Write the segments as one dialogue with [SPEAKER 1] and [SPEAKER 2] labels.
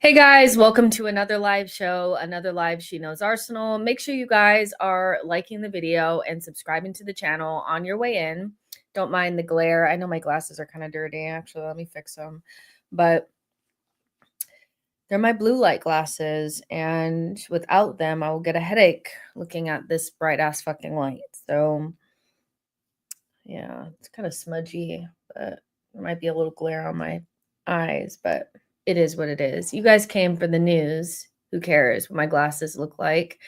[SPEAKER 1] Hey guys, welcome to another live show, another live She Knows Arsenal. Make sure you guys are liking the video and subscribing to the channel on your way in. Don't mind the glare. I know my glasses are kind of dirty. Actually, let me fix them. But they're my blue light glasses, and without them, I will get a headache looking at this bright ass fucking light. So, yeah, it's kind of smudgy, but there might be a little glare on my eyes, but it is what it is. You guys came for the news. Who cares what my glasses look like?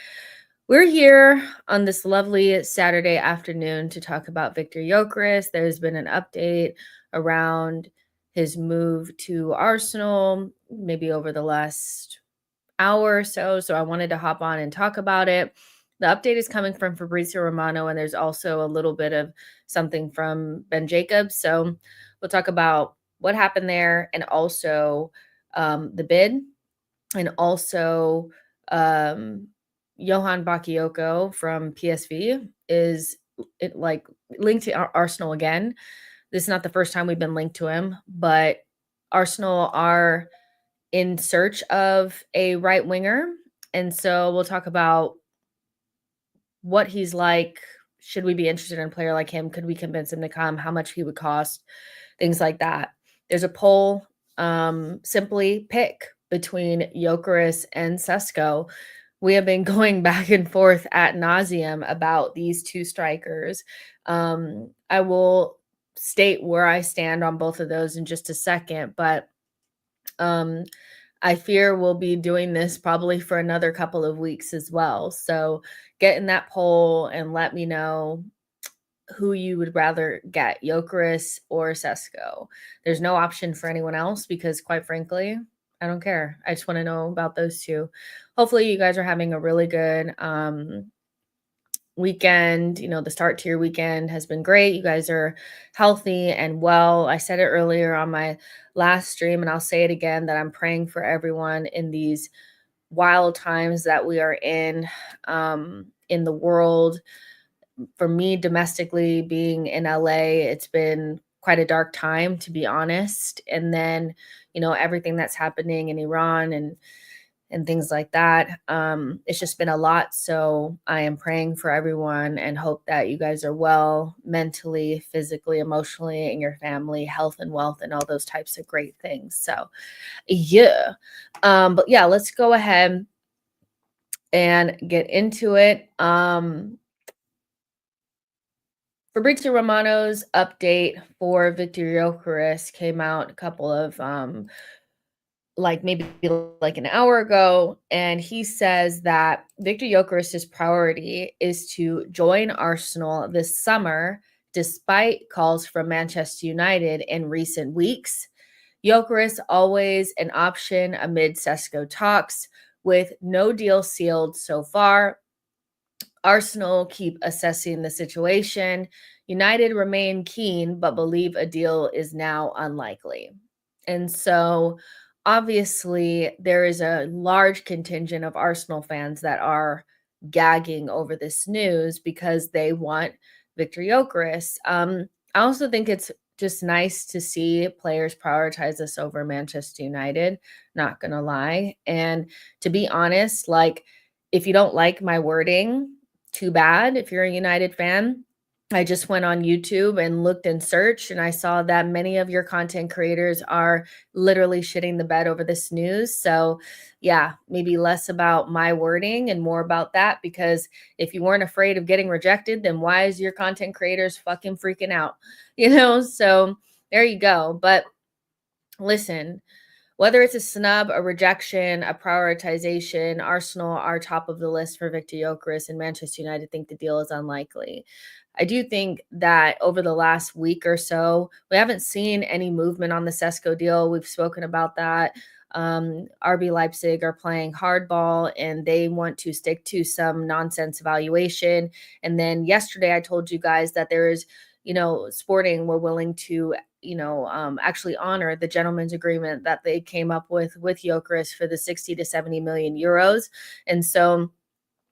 [SPEAKER 1] We're here on this lovely Saturday afternoon to talk about Victor Gyokeres. There's been an update around his move to Arsenal, maybe over the last hour or so. So I wanted to hop on and talk about it. The update is coming from Fabrizio Romano, and there's also a little bit of something from Ben Jacobs. So we'll talk about what happened there, and also the bid, and also Johan Bakayoko from PSV is linked to Arsenal again. This is not the first time we've been linked to him, but Arsenal are in search of a right winger. And so we'll talk about what he's like. Should we be interested in a player like him? Could we convince him to come? How much he would cost? Things like that. There's a poll. Simply pick between Gyokeres and Sesko. We have been going back and forth ad nauseum about these two strikers. I will state where I stand on both of those in just a second, but I fear we'll be doing this probably for another couple of weeks as well. So get in that poll and let me know who you would rather get, Gyokeres or Sesko. There's no option for anyone else because, quite frankly, I don't care. I just want to know about those two. Hopefully, you guys are having a really good weekend. You know, the start to your weekend has been great. You guys are healthy and well. I said it earlier on my last stream, and I'll say it again, that I'm praying for everyone in these wild times that we are in the world. For me, domestically, being in LA, it's been quite a dark time, to be honest. And then, you know, everything that's happening in Iran and things like that. It's just been a lot. So I am praying for everyone and hope that you guys are well mentally, physically, emotionally, and your family, health and wealth, and all those types of great things. So yeah. But yeah, let's go ahead and get into it. Fabrizio Romano's update for Victor Gyokeres came out a couple of maybe like an hour ago, and he says that Victor Gyokeres' priority is to join Arsenal this summer, despite calls from Manchester United in recent weeks. Gyokeres always an option amid Sesko talks, with no deal sealed so far. Arsenal keep assessing the situation. United remain keen, but believe a deal is now unlikely. And so, obviously, there is a large contingent of Arsenal fans that are gagging over this news because they want Victor Gyokeres. I also think it's just nice to see players prioritize this over Manchester United, not gonna lie. And to be honest, like, if you don't like my wording, too bad. If you're a United fan, I just went on YouTube and looked and searched, and I saw that many of your content creators are literally shitting the bed over this news. So, yeah, maybe less about my wording and more about that, because if you weren't afraid of getting rejected, then why is your content creators fucking freaking out? You know, so there you go. But listen, whether it's a snub, a rejection, a prioritization, Arsenal are top of the list for Victor Gyokeres, and Manchester United think the deal is unlikely. I do think that over the last week or so, we haven't seen any movement on the Sesko deal. We've spoken about that. RB Leipzig are playing hardball, and they want to stick to some nonsense evaluation. And then yesterday, I told you guys that there is, you know, Sporting were willing to, actually honor the gentleman's agreement that they came up with Gyokeres for the 60 to 70 million euros. And so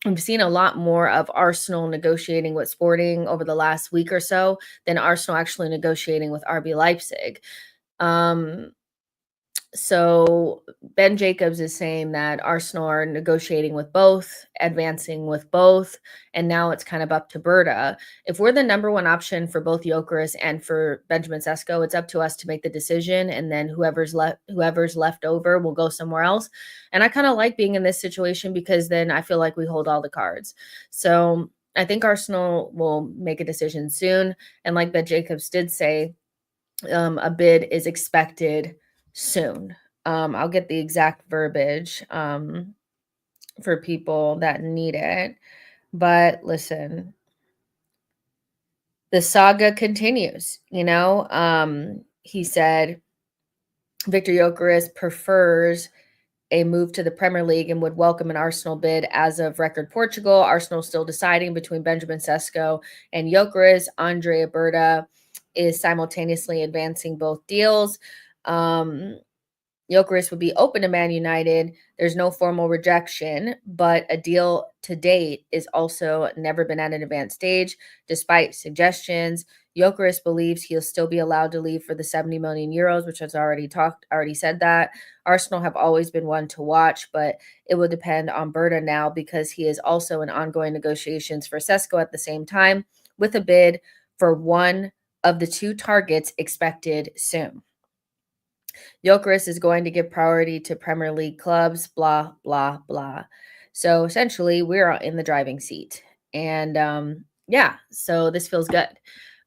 [SPEAKER 1] we've seen a lot more of Arsenal negotiating with Sporting over the last week or so than Arsenal actually negotiating with RB Leipzig. So Ben Jacobs is saying that Arsenal are negotiating with both, advancing with both, and now it's kind of up to Berta. If we're the number one option for both Gyökeres and for Benjamin Sesko, it's up to us to make the decision, and then whoever's left over will go somewhere else. And I kind of like being in this situation because then I feel like we hold all the cards. So I think Arsenal will make a decision soon. And like Ben Jacobs did say, a bid is expected soon. I'll get the exact verbiage for people that need it. But listen, the saga continues. He said Victor Gyökeres prefers a move to the Premier League and would welcome an Arsenal bid as of record Portugal. Arsenal still deciding between Benjamin Sesko and Gyökeres. Andrea Berta is simultaneously advancing both deals. Gyökeres would be open to Man United. There's no formal rejection, but a deal to date is also never been at an advanced stage, despite suggestions. Gyökeres believes he'll still be allowed to leave for the 70 million euros, which has already said that. Arsenal have always been one to watch, but it will depend on Berta now because he is also in ongoing negotiations for Sesko at the same time, with a bid for one of the two targets expected soon. Gyökeres is going to give priority to Premier League clubs, blah, blah, blah. So essentially, we're in the driving seat. And yeah, so this feels good.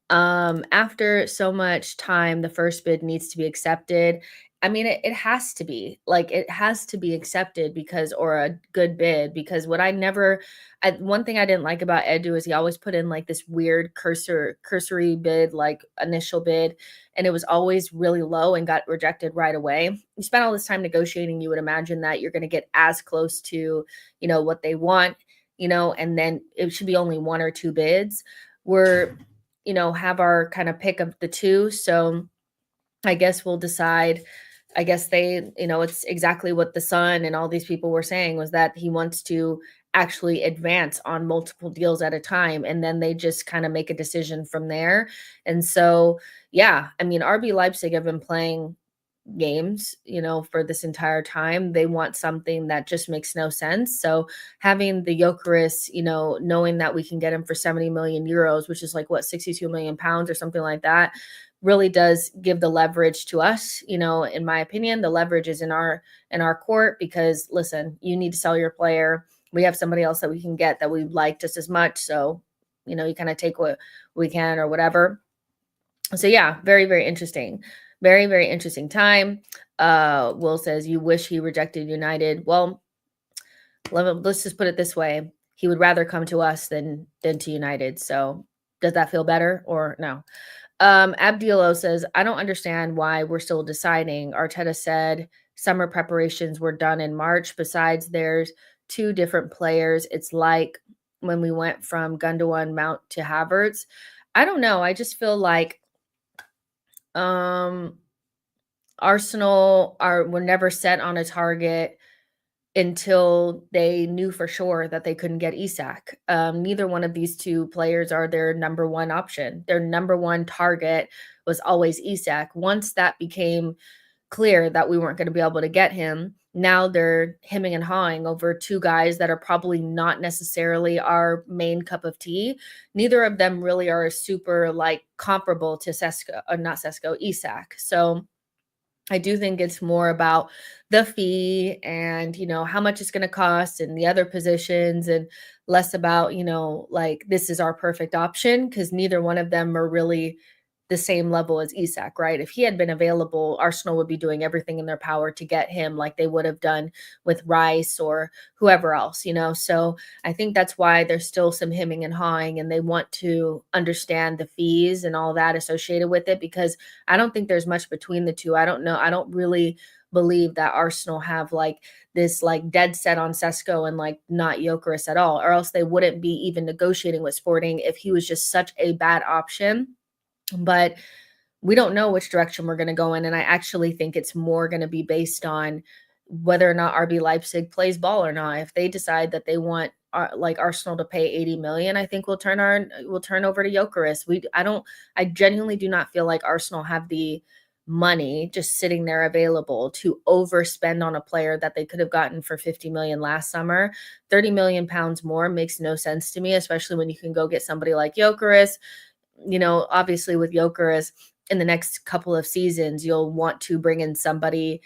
[SPEAKER 1] After so much time, the first bid needs to be accepted. I mean, it has to be like it has to be accepted because, or a good bid, because one thing I didn't like about Edu is he always put in like this weird cursory bid, like initial bid, and it was always really low and got rejected right away. You spent all this time negotiating, you would imagine that you're going to get as close to, what they want, and then it should be only one or two bids. We're have our kind of pick of the two. So I guess we'll decide. I guess it's exactly what the Sun and all these people were saying was that he wants to actually advance on multiple deals at a time. And then they just kind of make a decision from there. And so, yeah, I mean, RB Leipzig have been playing games, for this entire time. They want something that just makes no sense. So having the Gyökeres, knowing that we can get him for 70 million euros, which is like what, 62 million pounds or something like that, really does give the leverage to us. In my opinion, the leverage is in our court because listen, you need to sell your player. We have somebody else that we can get that we like just as much. So, you kind of take what we can or whatever. So yeah, very, very interesting. Very, very interesting time. Will says, you wish he rejected United. Well, let's just put it this way. He would rather come to us than to United. So does that feel better or no? Abdiolo says, I don't understand why we're still deciding. Arteta said summer preparations were done in March. Besides, there's two different players. It's like when we went from Gundogan, Mount to Havertz. I don't know. I just feel like Arsenal were never set on a target until they knew for sure that they couldn't get Isak. Neither one of these two players are their number one option. Their number one target was always Isak. Once that became clear that we weren't going to be able to get him, now they're hemming and hawing over two guys that are probably not necessarily our main cup of tea. Neither of them really are super like comparable to Isak. So I do think it's more about the fee and, how much it's going to cost and the other positions and less about, like this is our perfect option because neither one of them are really the same level as Isak, right? If he had been available, Arsenal would be doing everything in their power to get him like they would have done with Rice or whoever else, So I think that's why there's still some hemming and hawing and they want to understand the fees and all that associated with it because I don't think there's much between the two. I don't know. I don't really believe that Arsenal have like this like dead set on Sesko and like not Gyökeres at all, or else they wouldn't be even negotiating with Sporting if he was just such a bad option. But we don't know which direction we're going to go in. And I actually think it's more going to be based on whether or not RB Leipzig plays ball or not. If they decide that they want like Arsenal to pay 80 million, I think we'll turn over to Gyökeres. I genuinely do not feel like Arsenal have the money just sitting there available to overspend on a player that they could have gotten for 50 million last summer. 30 million pounds more makes no sense to me, especially when you can go get somebody like Gyokeres. Obviously with Gyokeres in the next couple of seasons, you'll want to bring in somebody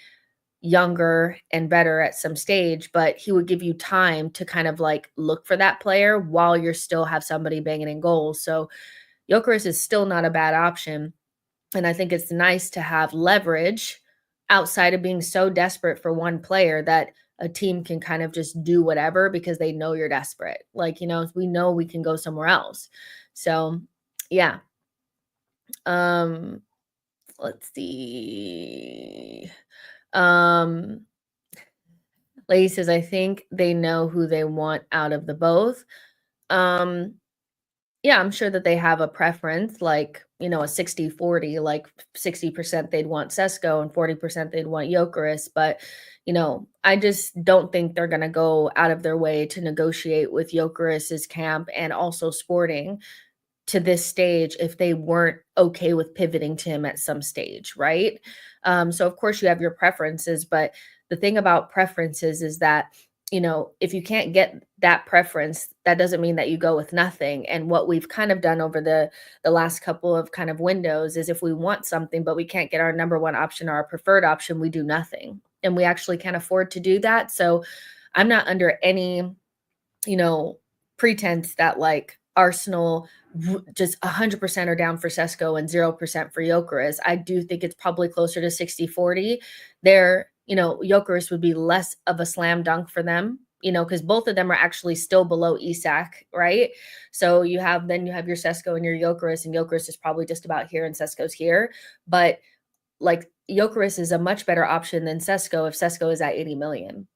[SPEAKER 1] younger and better at some stage, but he would give you time to kind of like look for that player while you're still have somebody banging in goals. So Jokeris is still not a bad option. And I think it's nice to have leverage outside of being so desperate for one player that a team can kind of just do whatever because they know you're desperate. Like, we know we can go somewhere else. So, yeah. Um, let's see. Um, Lady says, I think they know who they want out of the both. Um, yeah, I'm sure that they have a preference, like, a 60-40, like 60% they'd want Sesko and 40% they'd want Jokeris. But, I just don't think they're going to go out of their way to negotiate with Jokeris's camp and also Sporting to this stage if they weren't okay with pivoting to him at some stage, right? So of course you have your preferences, but the thing about preferences is that, if you can't get that preference, that doesn't mean that you go with nothing. And what we've kind of done over the last couple of kind of windows is if we want something, but we can't get our number one option or our preferred option, we do nothing. And we actually can't afford to do that. So I'm not under any pretense that like Arsenal just 100% are down for Sesko and 0% for Jokeris. I do think it's probably closer to 60-40. There, Jokeris would be less of a slam dunk for them, because both of them are actually still below Isak, right? So you have your Sesko and your Jokeris, and Jokeris is probably just about here and Sesko's here. But like Jokeris is a much better option than Sesko if Sesko is at 80 million.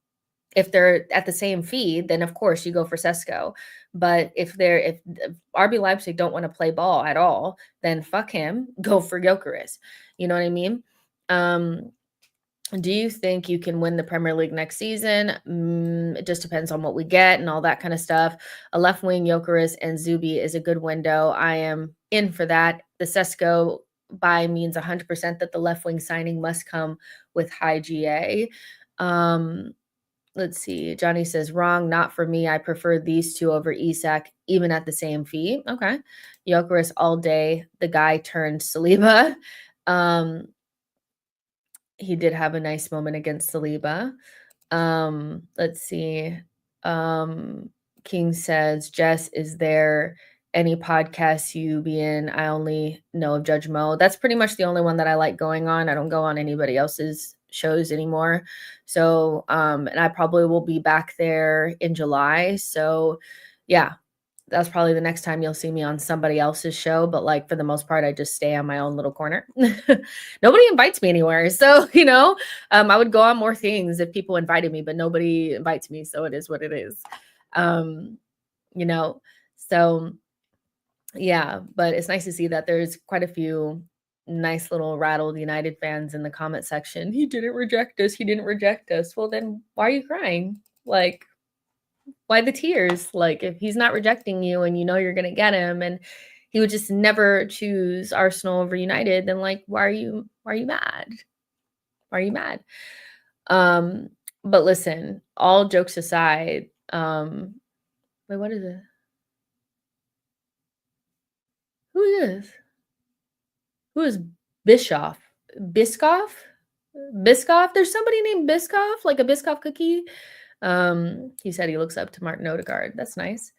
[SPEAKER 1] If they're at the same fee, then of course you go for Sesko. But if RB Leipzig don't want to play ball at all, then fuck him, go for Gyokeres. You know what I mean? Do you think you can win the Premier League next season? It just depends on what we get and all that kind of stuff. A left wing Gyokeres and Zubi is a good window. I am in for that. The Sesko buy means 100% that the left wing signing must come with high GA. Let's see. Johnny says, wrong, not for me. I prefer these two over Isak, even at the same fee. Okay. Jokeris all day. The guy turned Saliba. He did have a nice moment against Saliba. Let's see. King says, Jess, is there any podcasts you be in? I only know of Judge Mo. That's pretty much the only one that I like going on. I don't go on anybody else's shows anymore. So, and I probably will be back there in July. So, yeah, that's probably the next time you'll see me on somebody else's show. But like for the most part, I just stay on my own little corner. Nobody invites me anywhere. So, I would go on more things if people invited me, but nobody invites me. So it is what it is. You know, so yeah, but it's nice to see that there's quite a few nice little rattled United fans in the comment section. He didn't reject us. He didn't reject us. Well, then why are you crying? Like, why the tears? Like, if he's not rejecting you and you know you're going to get him and he would just never choose Arsenal over United, then like, why are you mad? Why are you mad? But listen, all jokes aside, wait, what is it? Who is this? Who is Bischoff? Biscoff? Biscoff? There's somebody named Biscoff, like a Biscoff cookie. He said he looks up to Martin Odegaard. That's nice.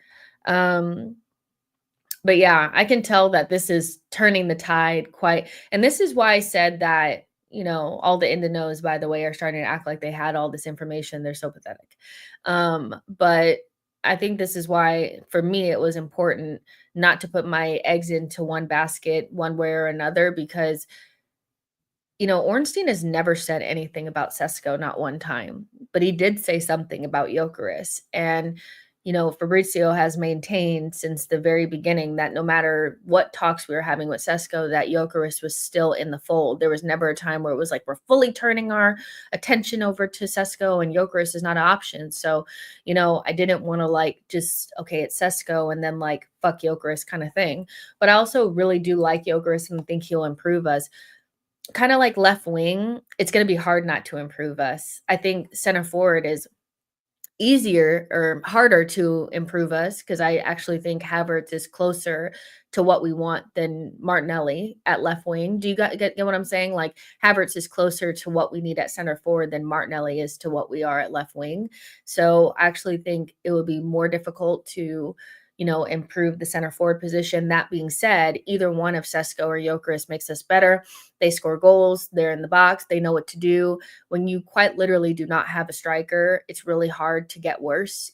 [SPEAKER 1] But yeah, I can tell that this is turning the tide quite. And this is why I said that, all the in the knows, by the way, are starting to act like they had all this information. They're so pathetic. But I think this is why, for me, it was important not to put my eggs into one basket one way or another, because Ornstein has never said anything about Sesko, not one time, but he did say something about Gyokeres. And, Fabrizio has maintained since the very beginning that no matter what talks we were having with Sesko, that Gyokeres was still in the fold. There was never a time where it was like, we're fully turning our attention over to Sesko and Gyokeres is not an option. So, I didn't want to like, just, okay, it's Sesko and then like, fuck Gyokeres kind of thing. But I also really do like Gyokeres and think he'll improve us. Kinda like left wing, it's gonna be hard not to improve us. I think center forward is easier or harder to improve us because I actually think Havertz is closer to what we want than Martinelli at left wing. Do you get what I'm saying? Like Havertz is closer to what we need at center forward than Martinelli is to what we are at left wing. So I actually think it would be more difficult to, improve the center forward position. That being said, either one of Sesko or Gyökeres makes us better. They score goals, they're in the box, they know what to do. When you quite literally do not have a striker, it's really hard to get worse,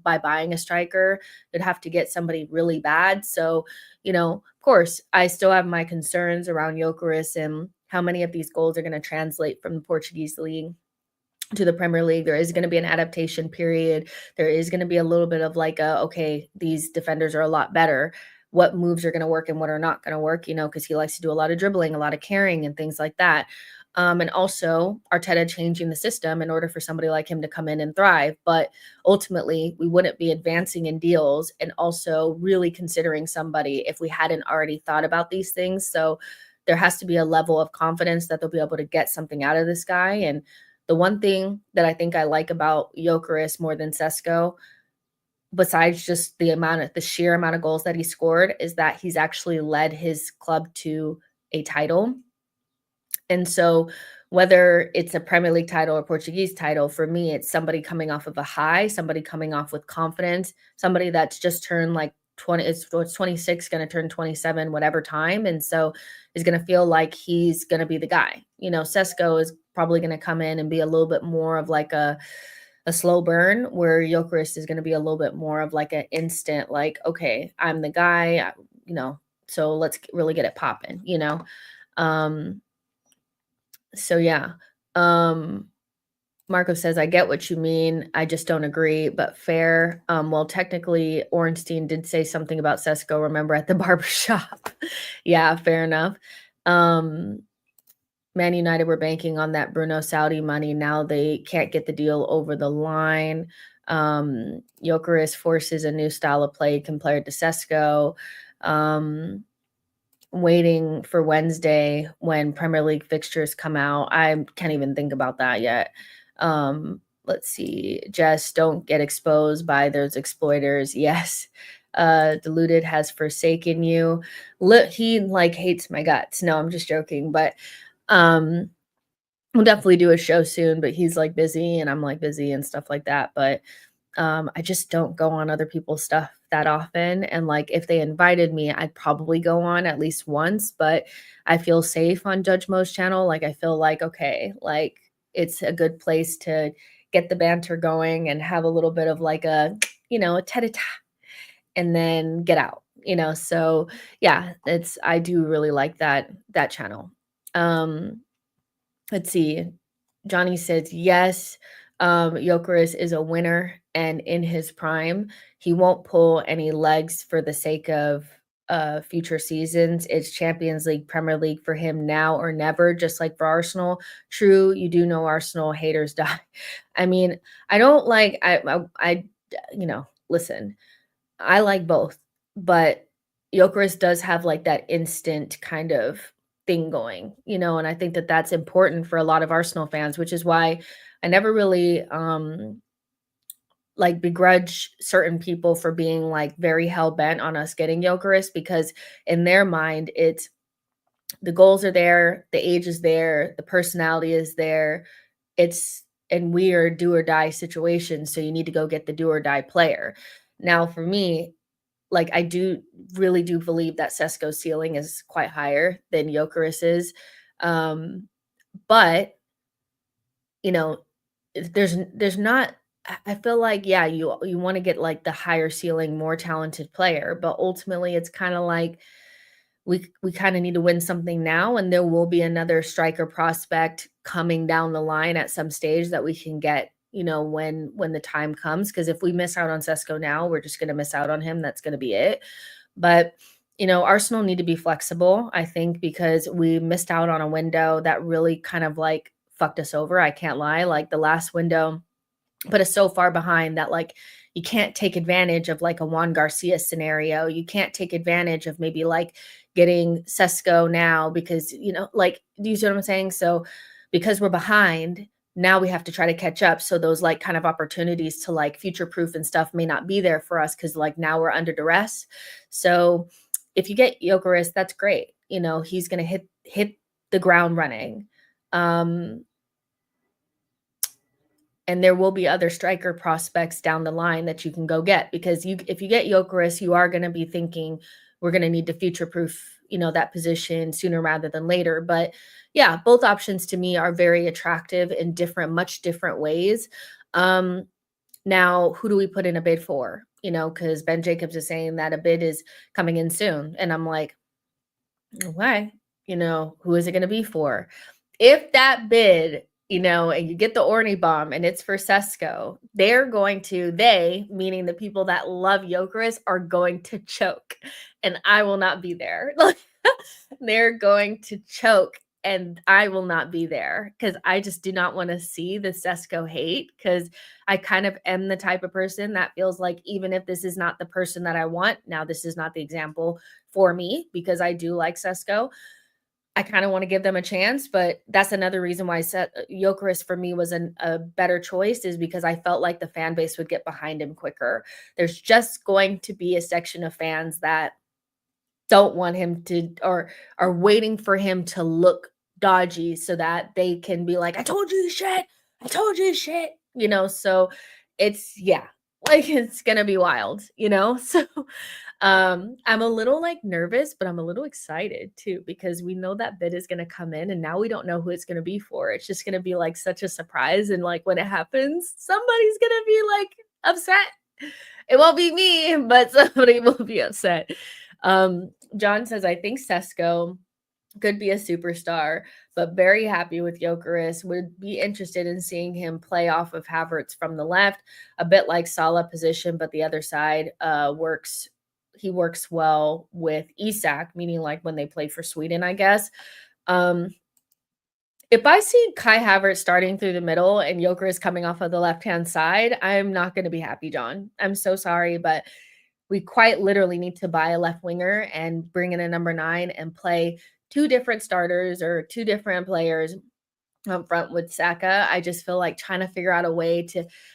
[SPEAKER 1] by buying a striker. You'd have to get somebody really bad. So, of course, I still have my concerns around Gyökeres and how many of these goals are going to translate from the Portuguese league to the Premier League. There is going to be an adaptation period. There is going to be a little bit of like okay, these defenders are a lot better. What moves are going to work and what are not going to work, because he likes to do a lot of dribbling, a lot of carrying and things like that. And also Arteta changing the system in order for somebody like him to come in and thrive. But ultimately, we wouldn't be advancing in deals and also really considering somebody if we hadn't already thought about these things. So there has to be a level of confidence that they'll be able to get something out of this guy. And the one thing that I think I like about Gyökeres more than Sesko, besides just the sheer amount of goals that he scored, is that he's actually led his club to a title. And so whether it's a Premier League title or Portuguese title, for me, it's somebody coming off of a high, somebody coming off with confidence, somebody that's just turned like 20, it's 26, going to turn 27, whatever time. And so is going to feel like he's going to be the guy. Sesko is probably going to come in and be a little bit more of like a slow burn, where Gyökeres is going to be a little bit more of like an instant, like, okay, I'm the guy, so let's really get it popping, Um, so yeah. Um Marco says, I get what you mean. I just don't agree, but fair. Well, technically, Ornstein did say something about Sesko, remember, at the barbershop. Yeah, fair enough. Man United were banking on that Bruno Saudi money. Now they can't get the deal over the line. Gyökeres forces a new style of play compared to Sesko. Waiting for Wednesday when Premier League fixtures come out. I can't even think about that yet. Let's see. Just don't get exposed by those exploiters. Yes. Deluded has forsaken you. He like hates my guts. No, I'm just joking. But um we'll definitely do a show soon, but he's like busy and I'm like busy and stuff like that. But I just don't go on other people's stuff that often. And like if they invited me, I'd probably go on at least once, but I feel safe on Judge Mo's channel. Like I feel like, okay, like it's a good place to get the banter going and have a little bit of like a tete-a-tete and then get out, So yeah, I do really like that channel. Let's see. Johnny says, yes, Gyökeres is a winner and in his prime. He won't pull any legs for the sake of future seasons. It's Champions League, Premier League for him now or never, just like for Arsenal. True, you do know Arsenal haters die. I mean, I don't like, listen, I like both, but Gyökeres does have like that instant kind of thing going, and I think that that's important for a lot of Arsenal fans, which is why I never really like begrudge certain people for being like very hell bent on us getting Gyökeres, because in their mind it's the goals are there, the age is there, the personality is there. And we are do or die situations, so you need to go get the do or die player. Now for me, like I really do believe that Sesko's ceiling is quite higher than Gyökeres's. But you know, there's not, I feel like, yeah, you want to get like the higher ceiling, more talented player, but ultimately it's kind of like we kind of need to win something now, and there will be another striker prospect coming down the line at some stage that we can get, when the time comes. Because if we miss out on Sesko now, we're just going to miss out on him. That's going to be it. But Arsenal need to be flexible, I think, because we missed out on a window that really kind of like fucked us over. I can't lie. Like the last window put us so far behind that like you can't take advantage of like a Juan Garcia scenario. You can't take advantage of maybe like getting Sesko now because, like, do you see what I'm saying? So because we're behind, now we have to try to catch up. So those like kind of opportunities to like future proof and stuff may not be there for us because like now we're under duress. So if you get Gyokeres, that's great. He's gonna hit the ground running. And there will be other striker prospects down the line that you can go get because if you get Gyokeres, you are going to be thinking we're going to need to future proof, that position sooner rather than later. But yeah, both options to me are very attractive in much different ways. Now, who do we put in a bid for? Because Ben Jacobs is saying that a bid is coming in soon, and I'm like, okay, who is it going to be for? If that bid, and you get the Orny bomb and it's for Sesko, they, meaning the people that love Gyokeres, are going to choke. And I will not be there. They're going to choke and I will not be there because I just do not want to see the Sesko hate because I kind of am the type of person that feels like even if this is not the person that I want, now this is not the example for me because I do like Sesko. I kind of want to give them a chance, but that's another reason why Gyokeres for me was a better choice is because I felt like the fan base would get behind him quicker. There's just going to be a section of fans that don't want him to or are waiting for him to look dodgy so that they can be like, I told you shit. I told you shit. So yeah, like it's gonna be wild, So I'm a little like nervous, but I'm a little excited too because we know that bid is going to come in and now we don't know who it's going to be for. It's just going to be like such a surprise. And like when it happens, somebody's going to be like upset. It won't be me, but somebody will be upset. John says, I think Sesko could be a superstar, but very happy with Gyokeres. Would be interested in seeing him play off of Havertz from the left, a bit like Salah position, but the other side works. He works well with Isak, meaning like when they play for Sweden, I guess. If I see Kai Havertz starting through the middle and Gyokeres coming off of the left-hand side, I'm not going to be happy, John. I'm so sorry, but we quite literally need to buy a left winger and bring in a number 9 and play two different starters or two different players up front with Saka. I just feel like trying to figure out a way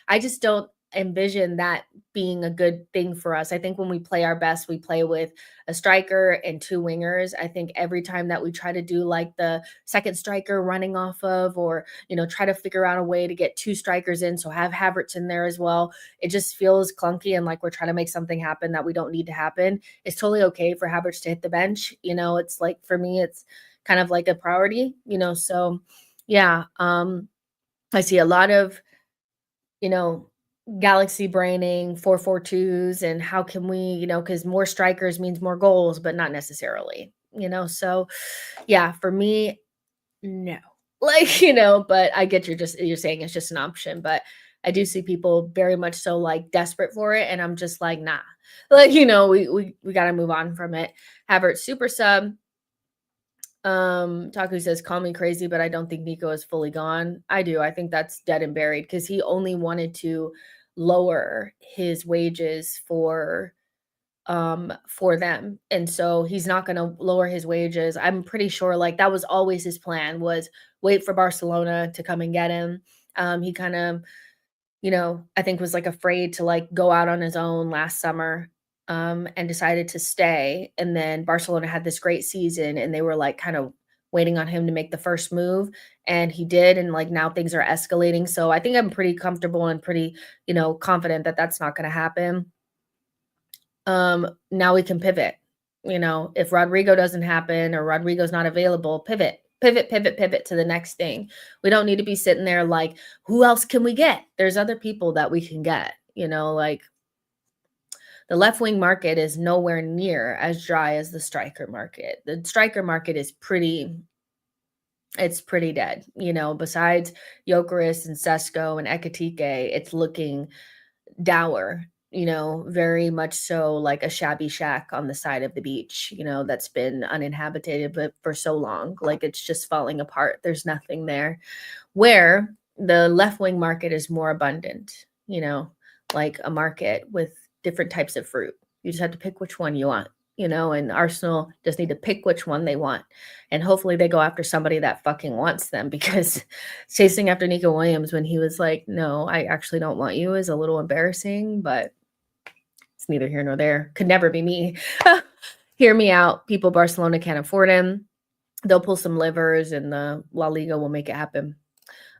[SPEAKER 1] I just don't envision that being a good thing for us. I think when we play our best, we play with a striker and two wingers. I think every time that we try to do like the second striker running off of, or, try to figure out a way to get two strikers in, so have Havertz in there as well, it just feels clunky and like we're trying to make something happen that we don't need to happen. It's totally okay for Havertz to hit the bench. It's like, for me, it's kind of like a priority, so yeah. I see a lot of, galaxy braining 4-4-2s and how can we, because more strikers means more goals, but not necessarily, so yeah, for me, no. Like, but I get you're saying it's just an option, but I do see people very much so like desperate for it. And I'm just like, nah, like, we got to move on from it. Havertz super sub. Taku says, call me crazy, but I don't think Nico is fully gone. I do. I think that's dead and buried because he only wanted to lower his wages for them. And so he's not going to lower his wages. I'm pretty sure like that was always his plan, was wait for Barcelona to come and get him. He kind of, I think was like afraid to like go out on his own last summer, and decided to stay. And then Barcelona had this great season and they were like kind of waiting on him to make the first move. And he did. And like now things are escalating. So I think I'm pretty comfortable and pretty, confident that that's not going to happen. Now we can pivot. If Rodrigo doesn't happen or Rodrigo's not available, pivot to the next thing. We don't need to be sitting there like, who else can we get? There's other people that we can get, like the left wing market is nowhere near as dry as the striker market. The striker market is pretty dead. Besides Gyokeres and Sesko and Ekatike, it's looking dour, very much so like a shabby shack on the side of the beach, that's been uninhabited but for so long. Like it's just falling apart. There's nothing there. Where the left wing market is more abundant, like a market with different types of fruit. You just have to pick which one you want, and Arsenal just need to pick which one they want. And hopefully they go after somebody that fucking wants them because chasing after Nico Williams when he was like, no, I actually don't want you is a little embarrassing, but it's neither here nor there. Could never be me. Hear me out. People, Barcelona can't afford him. They'll pull some livers and the La Liga will make it happen.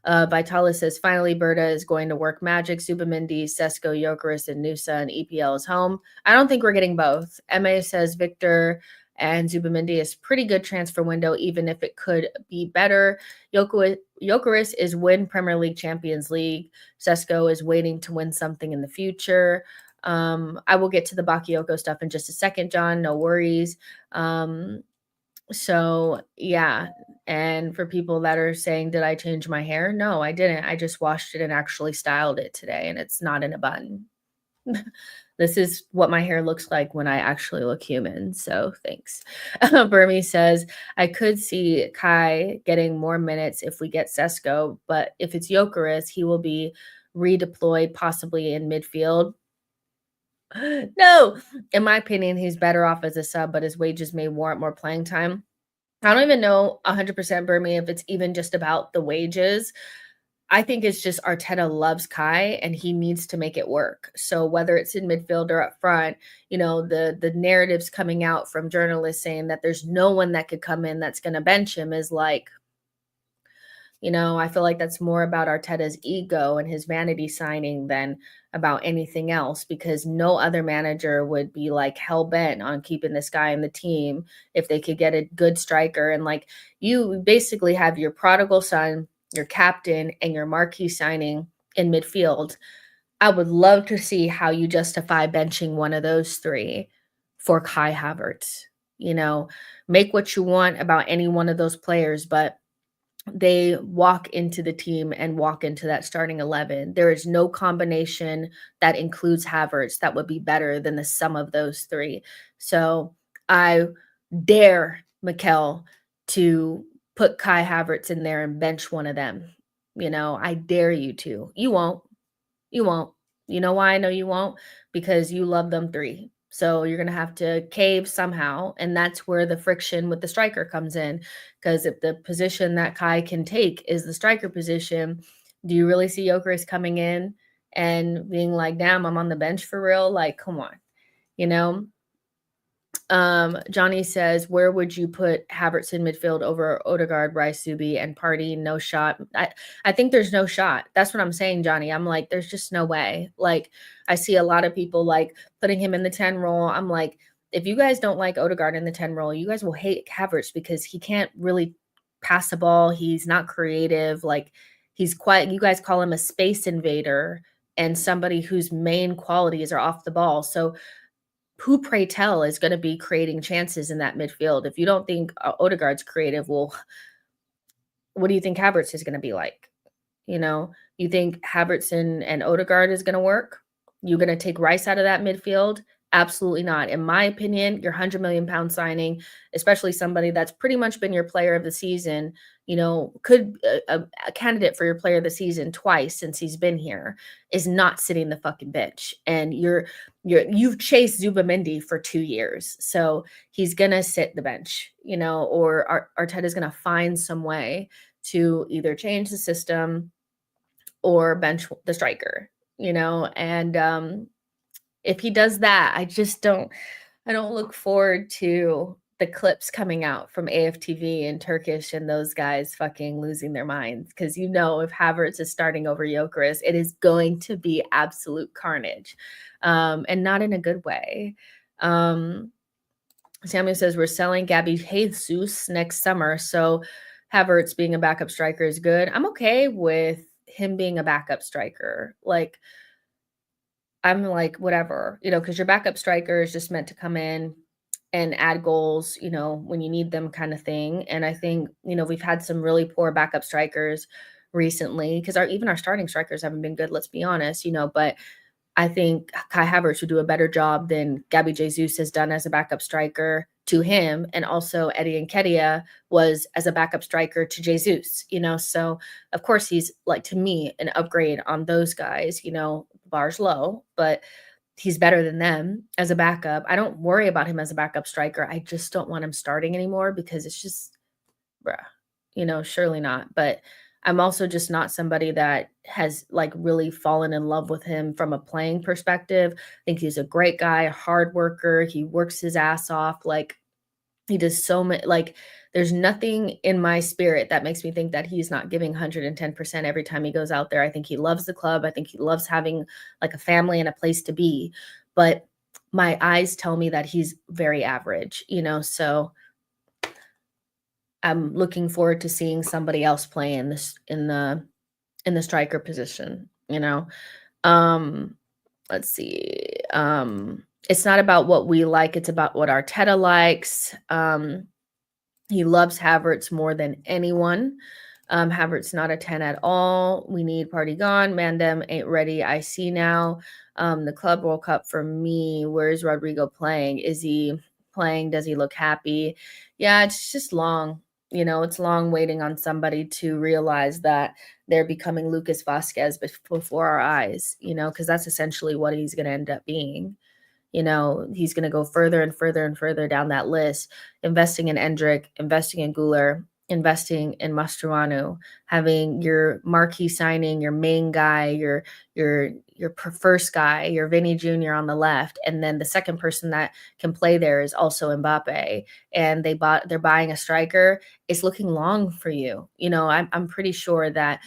[SPEAKER 1] Vitalis says, finally, Berta is going to work magic. Zubamendi, Sesko, Gyokeres, and Nusa and EPL is home. I don't think we're getting both. MA says Victor and Zubamendi is pretty good transfer window, even if it could be better. Gyokeres is win Premier League, Champions League. Sesko is waiting to win something in the future. I will get to the Bakayoko stuff in just a second, John. No worries. So yeah. And for people that are saying, did I change my hair? No, I didn't. I just washed it and actually styled it today, and it's not in a bun. This is what my hair looks like when I actually look human. So thanks. Burmy says, I could see Kai getting more minutes if we get Sesko, but if it's Gyokeres, he will be redeployed possibly in midfield. No, in my opinion, he's better off as a sub, but his wages may warrant more playing time. I don't even know 100% Burmy if it's even just about the wages. I think it's just Arteta loves Kai and he needs to make it work. So whether it's in midfield or up front, the narratives coming out from journalists saying that there's no one that could come in that's going to bench him is like, I feel like that's more about Arteta's ego and his vanity signing than about anything else, because no other manager would be like hell bent on keeping this guy in the team if they could get a good striker. And like, you basically have your prodigal son, your captain, and your marquee signing in midfield. I would love to see how you justify benching one of those three for Kai Havertz. Make what you want about any one of those players, but they walk into the team and walk into that starting 11. There is no combination that includes Havertz that would be better than the sum of those three. So I dare Mikel to put Kai Havertz in there and bench one of them. I dare you to. You won't. You won't. You know why I know you won't? Because you love them three. So you're going to have to cave somehow. And that's where the friction with the striker comes in. Because if the position that Kai can take is the striker position, do you really see Gyokeres coming in and being like, damn, I'm on the bench for real? Like, come on, Johnny says, where would you put Havertz in midfield over Odegaard, Rice, Zubi, and Party? No shot. I think there's no shot. That's what I'm saying, Johnny. I'm like, there's just no way. Like, I see a lot of people like putting him in the 10 role. I'm like, if you guys don't like Odegaard in the 10 role, you guys will hate Havertz because he can't really pass the ball. He's not creative. Like, he's quite, you guys call him a space invader and somebody whose main qualities are off the ball. So who, pray tell, is going to be creating chances in that midfield? If you don't think Odegaard's creative, well, what do you think Havertz is going to be like? You think Havertz and Odegaard is going to work? You're going to take Rice out of that midfield? Absolutely not. In my opinion, your £100 million signing, especially somebody that's pretty much been your player of the season, could a candidate for your player of the season twice since he's been here, is not sitting the fucking bench. And you've chased Zubamendi for 2 years. So he's going to sit the bench, or Arteta's going to find some way to either change the system or bench the striker, and if he does that, I don't look forward to the clips coming out from AFTV and Turkish and those guys fucking losing their minds. Because if Havertz is starting over Gyokeres, it is going to be absolute carnage, and not in a good way. Samuel says we're selling Gabby Jesus next summer, so Havertz being a backup striker is good. I'm okay with him being a backup striker. Like, I'm like, whatever, because your backup striker is just meant to come in and add goals, when you need them, kind of thing. And I think, we've had some really poor backup strikers recently because even our starting strikers haven't been good, let's be honest, but I think Kai Havertz would do a better job than Gabby Jesus has done as a backup striker. to him, and also Eddie Nketiah was as a backup striker to Jesus, so of course he's like to me an upgrade on those guys, bar's low, but he's better than them as a backup. I don't worry about him as a backup striker. I just don't want him starting anymore because it's just bruh, surely not. But I'm also just not somebody that has like really fallen in love with him from a playing perspective. I think he's a great guy, a hard worker. He works his ass off. Like he does so much. Like there's nothing in my spirit that makes me think that he's not giving 110% every time he goes out there. I think he loves the club. I think he loves having like a family and a place to be. But my eyes tell me that he's very average, so I'm looking forward to seeing somebody else play in this in the striker position, Um, let's see. It's not about what we like, it's about what Arteta likes. He loves Havertz more than anyone. Havertz not a 10 at all. We need party gone. Mandem ain't ready. I see now. The Club World Cup for me. Where's Rodrigo playing? Is he playing? Does he look happy? Yeah, it's just long. It's long waiting on somebody to realize that they're becoming Lucas Vasquez before our eyes, because that's essentially what he's going to end up being. He's going to go further and further and further down that list, investing in Endrick, investing in Guler, investing in Mastruanu, having your marquee signing, your main guy, your first guy, your Vinny Jr. on the left, and then the second person that can play there is also Mbappe. And they're buying a striker. It's looking long for you. I'm pretty sure that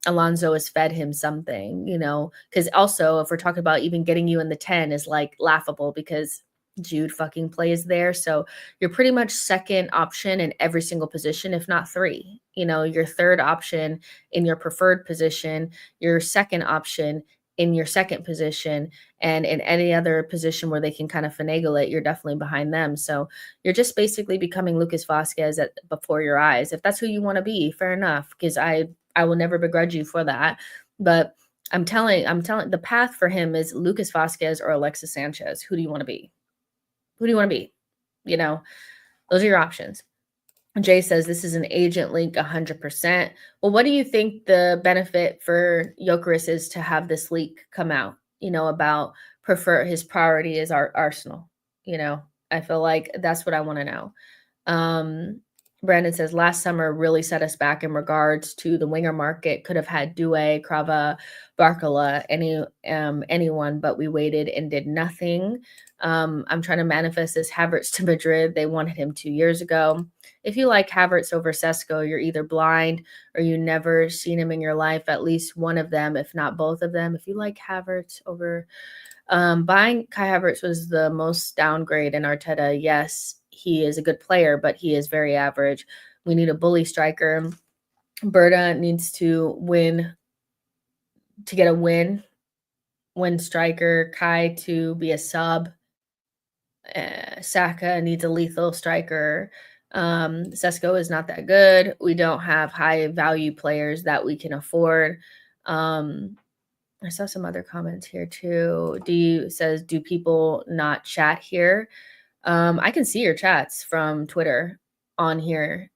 [SPEAKER 1] Alonso has fed him something, because also if we're talking about even getting you in the 10 is like laughable because Jude fucking plays there. So you're pretty much second option in every single position, if not three. Your third option in your preferred position, your second option in your second position, and in any other position where they can kind of finagle it, you're definitely behind them. So you're just basically becoming Lucas Vasquez before your eyes. If that's who you want to be, fair enough, because I will never begrudge you for that. But I'm telling the path for him is Lucas Vasquez or Alexis Sanchez. Who do you want to be? Who do you want to be? Those are your options. Jay says this is an agent link 100%. Well, what do you think the benefit for Gyokeres is to have this leak come out, about his priority is our Arsenal? I feel like that's what I want to know. Brandon says last summer really set us back in regards to the winger market. Could have had Doué, Krava, Barcola, anyone, but we waited and did nothing. I'm trying to manifest this Havertz to Madrid. They wanted him 2 years ago. If you like Havertz over Sesko, you're either blind or you never seen him in your life, at least one of them, if not both of them. If you like Havertz over buying Kai Havertz was the most downgrade in Arteta. Yes, he is a good player, but he is very average. We need a bully striker. Berta needs to get a win striker. Kai to be a sub. Saka needs a lethal striker. Sesko is not that good. We don't have high value players that we can afford. I saw some other comments here too. Do people not chat here? I can see your chats from Twitter on here,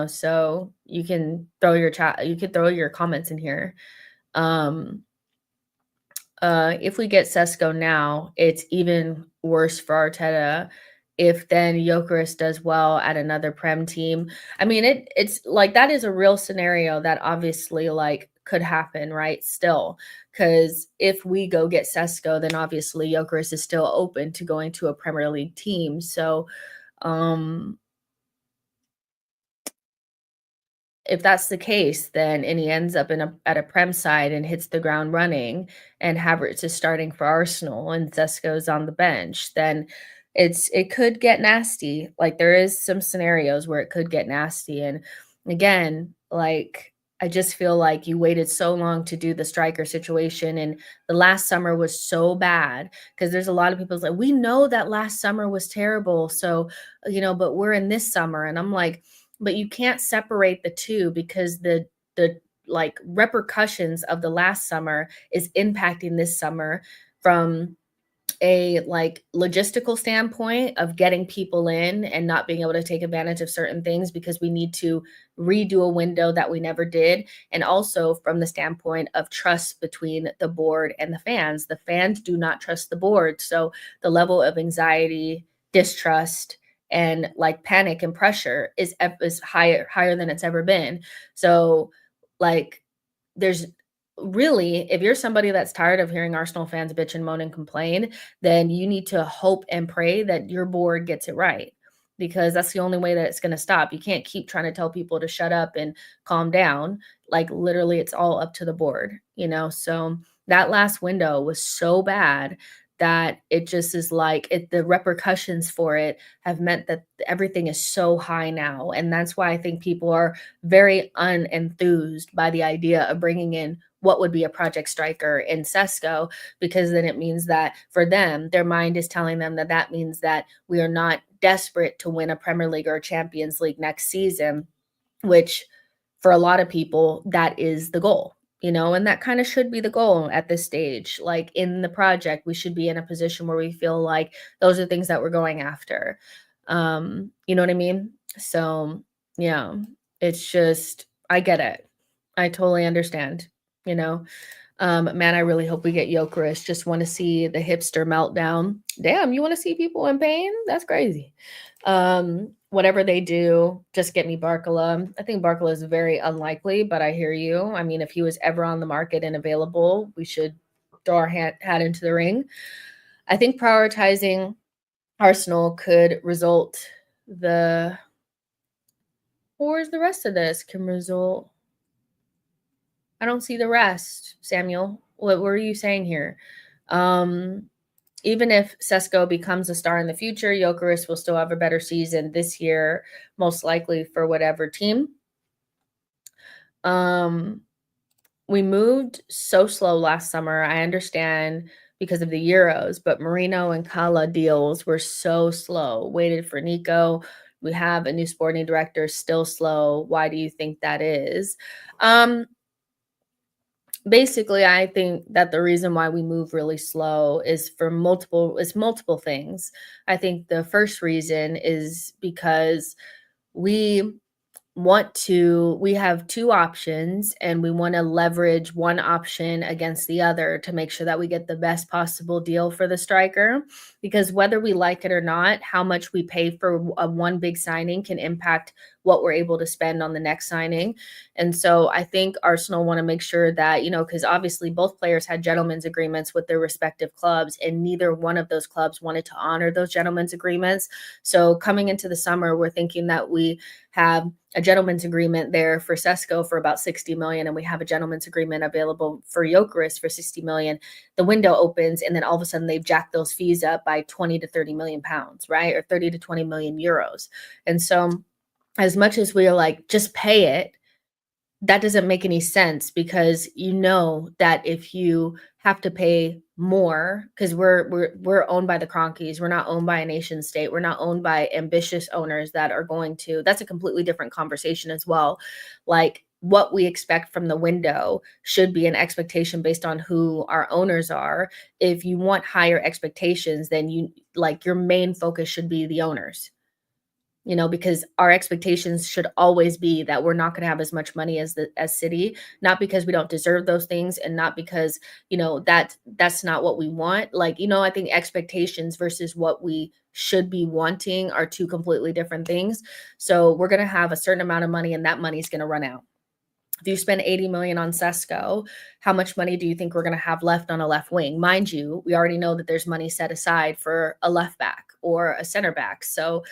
[SPEAKER 1] so you can throw your comments in here. If we get Sesko now, it's even worse for Arteta. If then Gyokeres does well at another Prem team, I mean, it's like that is a real scenario that obviously like could happen, right? Still, because if we go get Sesko, then obviously Gyokeres is still open to going to a Premier League team. So, if that's the case, then and he ends up at a Prem side and hits the ground running, and Havertz is starting for Arsenal and Sesko's on the bench, then it could get nasty. Like there is some scenarios where it could get nasty. And again, like I just feel like you waited so long to do the striker situation, and the last summer was so bad because there's a lot of people like we know that last summer was terrible. So but we're in this summer, and I'm like but you can't separate the two because the like repercussions of the last summer is impacting this summer from a like logistical standpoint of getting people in and not being able to take advantage of certain things because we need to redo a window that we never did, and also from the standpoint of trust between the board and the fans do not trust the board, so the level of anxiety, distrust, and like panic and pressure is higher than it's ever been. So like there's really, if you're somebody that's tired of hearing Arsenal fans bitch and moan and complain, then you need to hope and pray that your board gets it right, because that's the only way that it's going to stop. You can't keep trying to tell people to shut up and calm down. Like literally it's all up to the board, you know? So that last window was so bad that it just is like the repercussions for it have meant that everything is so high now, and that's why I think people are very unenthused by the idea of bringing in what would be a project striker in Sesko, because then it means that for them, their mind is telling them that that means that we are not desperate to win a Premier League or a Champions League next season, which for a lot of people, that is the goal, you know, and that kind of should be the goal at this stage. Like in the project, we should be in a position where we feel like those are things that we're going after. You know what I mean? So, yeah, it's just, I get it. I totally understand, you know. Man, I really hope we get Gyokeres. Just want to see the hipster meltdown. Damn, you want to see people in pain? That's crazy. Whatever they do, just get me Barcola. I think Barcola is very unlikely, but I hear you. I mean, if he was ever on the market and available, we should throw our hat into the ring. I think prioritizing Arsenal could result the where's the rest of this can result. I don't see the rest, Samuel. What were you saying here? Um, Even if Sesko becomes a star in the future, Gyokeres will still have a better season this year, most likely for whatever team. Um, we moved so slow last summer. I understand because of the Euros, but Marino and Kala deals were so slow. Waited for Nico. We have a new sporting director, still slow. Why do you think that is? Um, Basically, I think that the reason why we move really slow is for multiple things. I think the first reason is because we we have two options and we want to leverage one option against the other to make sure that we get the best possible deal for the striker, because whether we like it or not, how much we pay for a one big signing can impact what we're able to spend on the next signing. And so I think Arsenal want to make sure that, you know, because obviously both players had gentlemen's agreements with their respective clubs, and neither one of those clubs wanted to honor those gentlemen's agreements. So coming into the summer, we're thinking that we have a gentleman's agreement there for Sesko for about 60 million, and we have a gentleman's agreement available for Gyokeres for 60 million. The window opens, and then all of a sudden they've jacked those fees up by 20 to 30 million pounds, right? Or 30 to 20 million euros. And so as much as we are like, just pay it, that doesn't make any sense, because you know that if you have to pay more, because we're owned by the Cronkies, we're not owned by a nation state, we're not owned by ambitious owners that are going to, that's a completely different conversation as well. Like what we expect from the window should be an expectation based on who our owners are. If you want higher expectations, then you like your main focus should be the owners, you know, because our expectations should always be that we're not going to have as much money as City, not because we don't deserve those things and not because, you know, that's not what we want. Like, you know, I think expectations versus what we should be wanting are two completely different things. So we're going to have a certain amount of money and that money is going to run out. If you spend 80 million on Sesko, how much money do you think we're going to have left on a left wing? Mind you, we already know that there's money set aside for a left back or a center back. So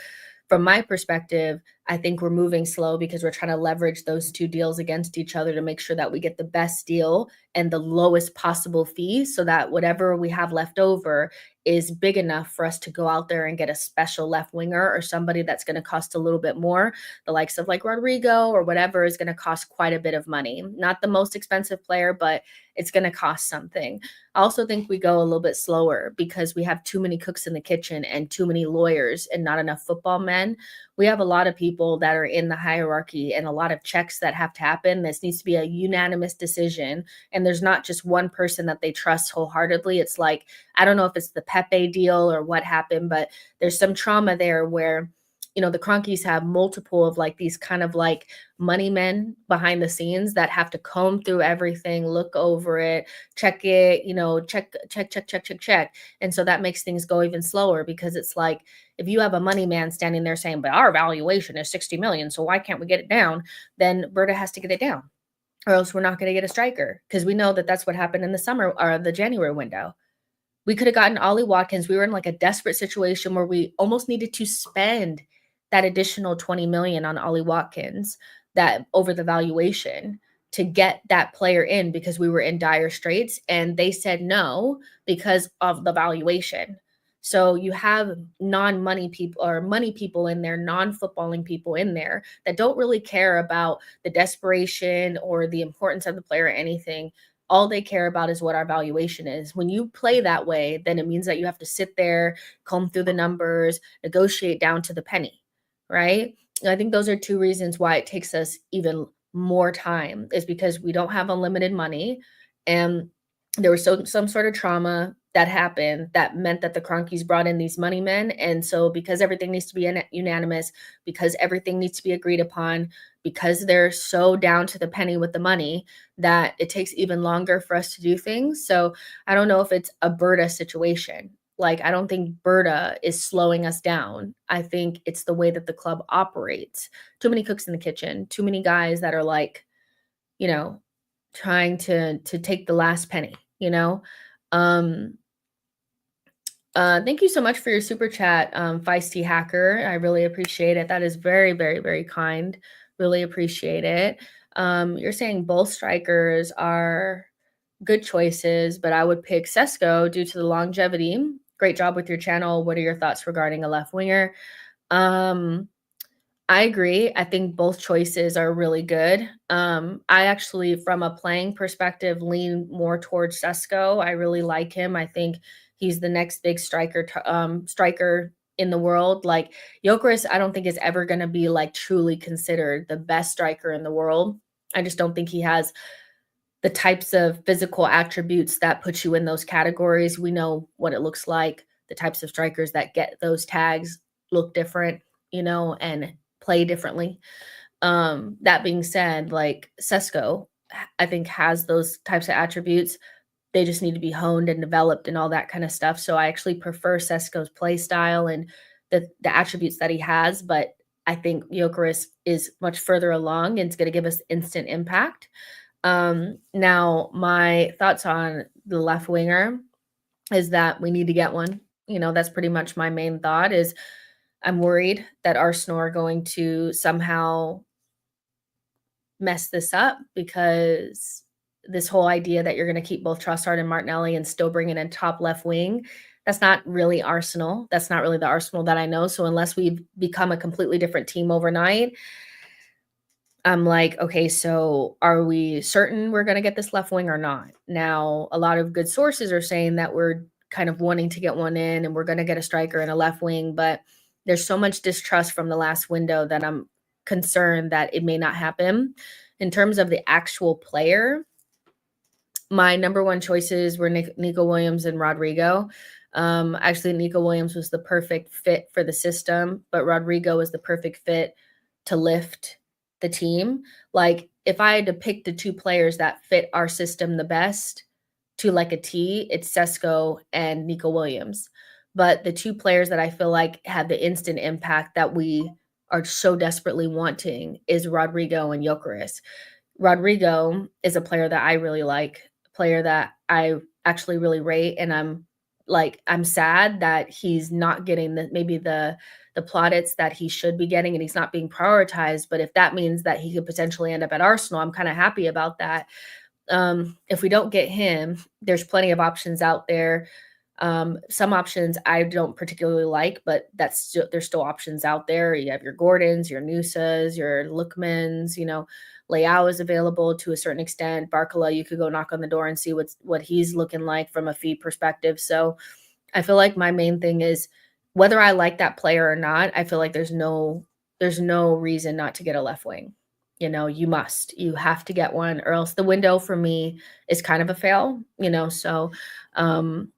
[SPEAKER 1] from my perspective, I think we're moving slow because we're trying to leverage those two deals against each other to make sure that we get the best deal and the lowest possible fee, so that whatever we have left over is big enough for us to go out there and get a special left winger or somebody that's going to cost a little bit more. The likes of like Rodrigo or whatever is going to cost quite a bit of money. Not the most expensive player, but it's going to cost something. I also think we go a little bit slower because we have too many cooks in the kitchen and too many lawyers and not enough football men. We have a lot of people that are in the hierarchy and a lot of checks that have to happen. This needs to be a unanimous decision. And there's not just one person that they trust wholeheartedly. It's like, I don't know if it's the Pepe deal or what happened, but there's some trauma there where, the Cronkies have multiple of like these kind of like money men behind the scenes that have to comb through everything, look over it, check it, check. And so that makes things go even slower because it's like if you have a money man standing there saying, but our valuation is 60 million, so why can't we get it down? Then Berta has to get it down, or else we're not going to get a striker because we know that that's what happened in the summer or the January window. We could have gotten Ollie Watkins. We were in like a desperate situation where we almost needed to spend that additional 20 million on Ollie Watkins, that over the valuation, to get that player in because we were in dire straits and they said no because of the valuation. So you have non-money people or money people in there, non-footballing people in there that don't really care about the desperation or the importance of the player or anything. All they care about is what our valuation is. When you play that way, then it means that you have to sit there, comb through the numbers, negotiate down to the penny, right? And I think those are two reasons why it takes us even more time, is because we don't have unlimited money and there was some sort of trauma that happened that meant that the Cronkies brought in these money men. And so because everything needs to be unanimous, because everything needs to be agreed upon, because they're so down to the penny with the money, that it takes even longer for us to do things. So I don't know if it's a Berta situation. Like, I don't think Berta is slowing us down. I think it's the way that the club operates. Too many cooks in the kitchen, too many guys that are like, you know, trying to take the last penny, you know? Um, Thank you so much for your super chat, Feisty Hacker. I really appreciate it. That is very, very, very kind. Really appreciate it. You're saying both strikers are good choices, but I would pick Sesko due to the longevity. Great job with your channel. What are your thoughts regarding a left winger? I agree. I think both choices are really good. I actually, from a playing perspective, lean more towards Sesko. I really like him. I think he's the next big striker in the world. Like Gyokeres, I don't think is ever going to be like truly considered the best striker in the world. I just don't think he has the types of physical attributes that put you in those categories. We know what it looks like. The types of strikers that get those tags look different, and play differently. That being said, like Sesko, I think has those types of attributes. They just need to be honed and developed and all that kind of stuff. So I actually prefer Sesko's play style and the attributes that he has, but I think Gyokeres is much further along and it's going to give us instant impact. Now my thoughts on the left winger is that we need to get one. That's pretty much my main thought. Is I'm worried that Arsenal are going to somehow mess this up, because this whole idea that you're going to keep both Trossard and Martinelli and still bring in a top left wing, that's not really Arsenal. That's not really the Arsenal that I know. So unless we become a completely different team overnight, I'm like, okay, so are we certain we're going to get this left wing or not? Now, a lot of good sources are saying that we're kind of wanting to get one in and we're going to get a striker and a left wing, but there's so much distrust from the last window that I'm concerned that it may not happen. In terms of the actual player, my number one choices were Nico Williams and Rodrigo. Actually, Nico Williams was the perfect fit for the system, but Rodrigo was the perfect fit to lift the team. Like, if I had to pick the two players that fit our system the best to like a T, it's Sesko and Nico Williams. But the two players that I feel like had the instant impact that we are so desperately wanting is Rodrigo and Gyokeres. Rodrigo is a player that I really like, a player that I actually really rate, and I'm sad that he's not getting the plaudits that he should be getting, and he's not being prioritized. But if that means that he could potentially end up at Arsenal, I'm kind of happy about that. If we don't get him, there's plenty of options out there. Some options I don't particularly like, but there's still options out there. You have your Gordons, your Nusas, your Lookmans, Leao is available to a certain extent. Barcola, you could go knock on the door and see what he's looking like from a fee perspective. So I feel like my main thing is whether I like that player or not, I feel like there's no reason not to get a left wing. You have to get one, or else the window for me is kind of a fail, so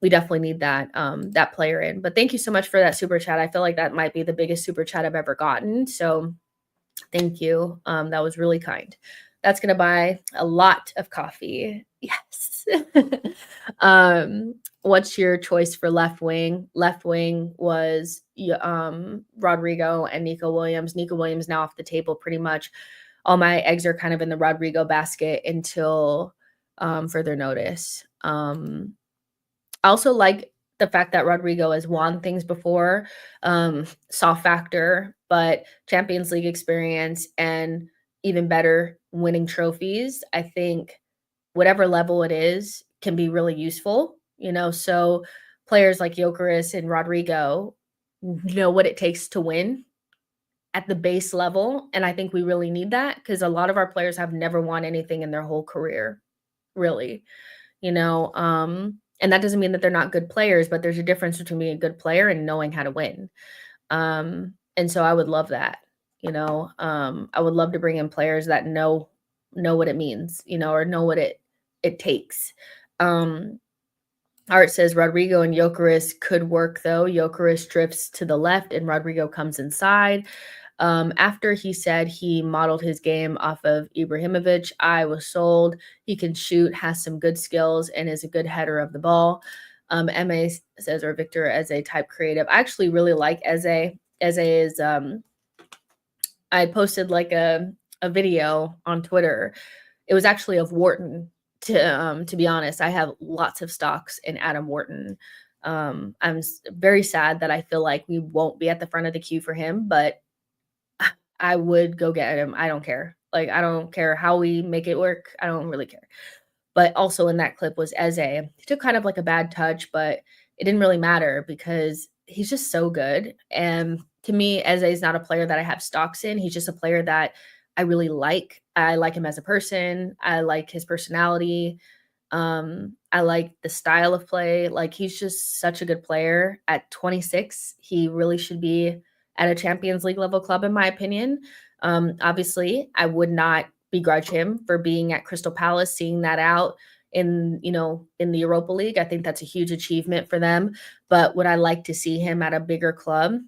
[SPEAKER 1] we definitely need that player in. But thank you so much for that super chat. I feel like that might be the biggest super chat I've ever gotten. So thank you. That was really kind. That's gonna buy a lot of coffee. Yes. What's your choice for left wing? Left wing was Rodrigo and Nico Williams. Nico Williams now off the table pretty much. All my eggs are kind of in the Rodrigo basket until further notice. I also like the fact that Rodrigo has won things before, soft factor, but Champions League experience and even better winning trophies. I think whatever level it is can be really useful, so players like Gyokeres and Rodrigo know what it takes to win at the base level, and I think we really need that because a lot of our players have never won anything in their whole career, really, and that doesn't mean that they're not good players, but there's a difference between being a good player and knowing how to win. And so I would love that, I would love to bring in players that know what it means, or know what it takes. Art says Rodrigo and Gyokeres could work though. Gyokeres drifts to the left and Rodrigo comes inside. After he said he modeled his game off of Ibrahimovic, I was sold. He can shoot, has some good skills, and is a good header of the ball. MA says, or Victor as a type creative. I actually really like Eze. Eze is I posted like a video on Twitter. It was actually of Wharton. To be honest, I have lots of stocks in Adam Wharton. I'm very sad that I feel like we won't be at the front of the queue for him, but I would go get him. I don't care. Like, I don't care how we make it work. I don't really care. But also in that clip was Eze. He took kind of like a bad touch, but it didn't really matter because he's just so good. And to me, Eze is not a player that I have stocks in. He's just a player that I really like. I like him as a person. I like his personality. I like the style of play. Like, he's just such a good player. At 26, he really should be at a Champions League level club, in my opinion. Obviously, I would not begrudge him for being at Crystal Palace, seeing that out in the Europa League. I think that's a huge achievement for them. But would I like to see him at a bigger club?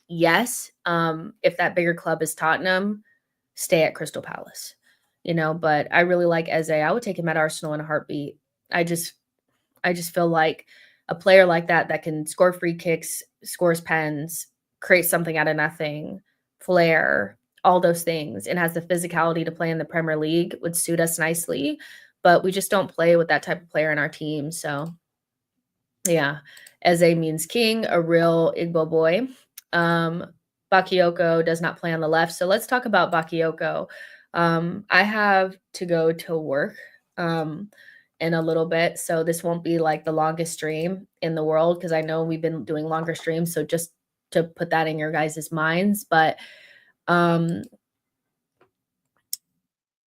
[SPEAKER 1] Yes. If that bigger club is Tottenham, stay at Crystal Palace. But I really like Eze. I would take him at Arsenal in a heartbeat. I just feel like a player like that can score free kicks, scores pens, create something out of nothing, flair, all those things, and has the physicality to play in the Premier League would suit us nicely. But we just don't play with that type of player in our team. So yeah, Eze means king, a real Igbo boy. Bakayoko does not play on the left. So let's talk about Bakayoko. I have to go to work in a little bit. So this won't be like the longest stream in the world because I know we've been doing longer streams. So just to put that in your guys' minds. But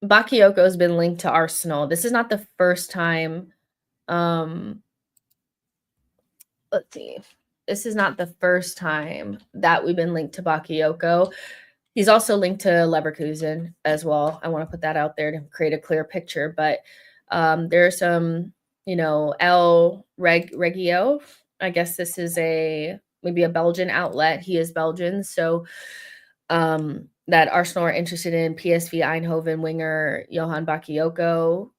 [SPEAKER 1] Bakayoko has been linked to Arsenal. This is not the first time. Let's see. This is not the first time that we've been linked to Bakayoko. He's also linked to Leverkusen as well. I want to put that out there to create a clear picture. But there are some, El Regio. I guess this is maybe a Belgian outlet. He is Belgian. So that Arsenal are interested in PSV Eindhoven winger Johan Bakayoko.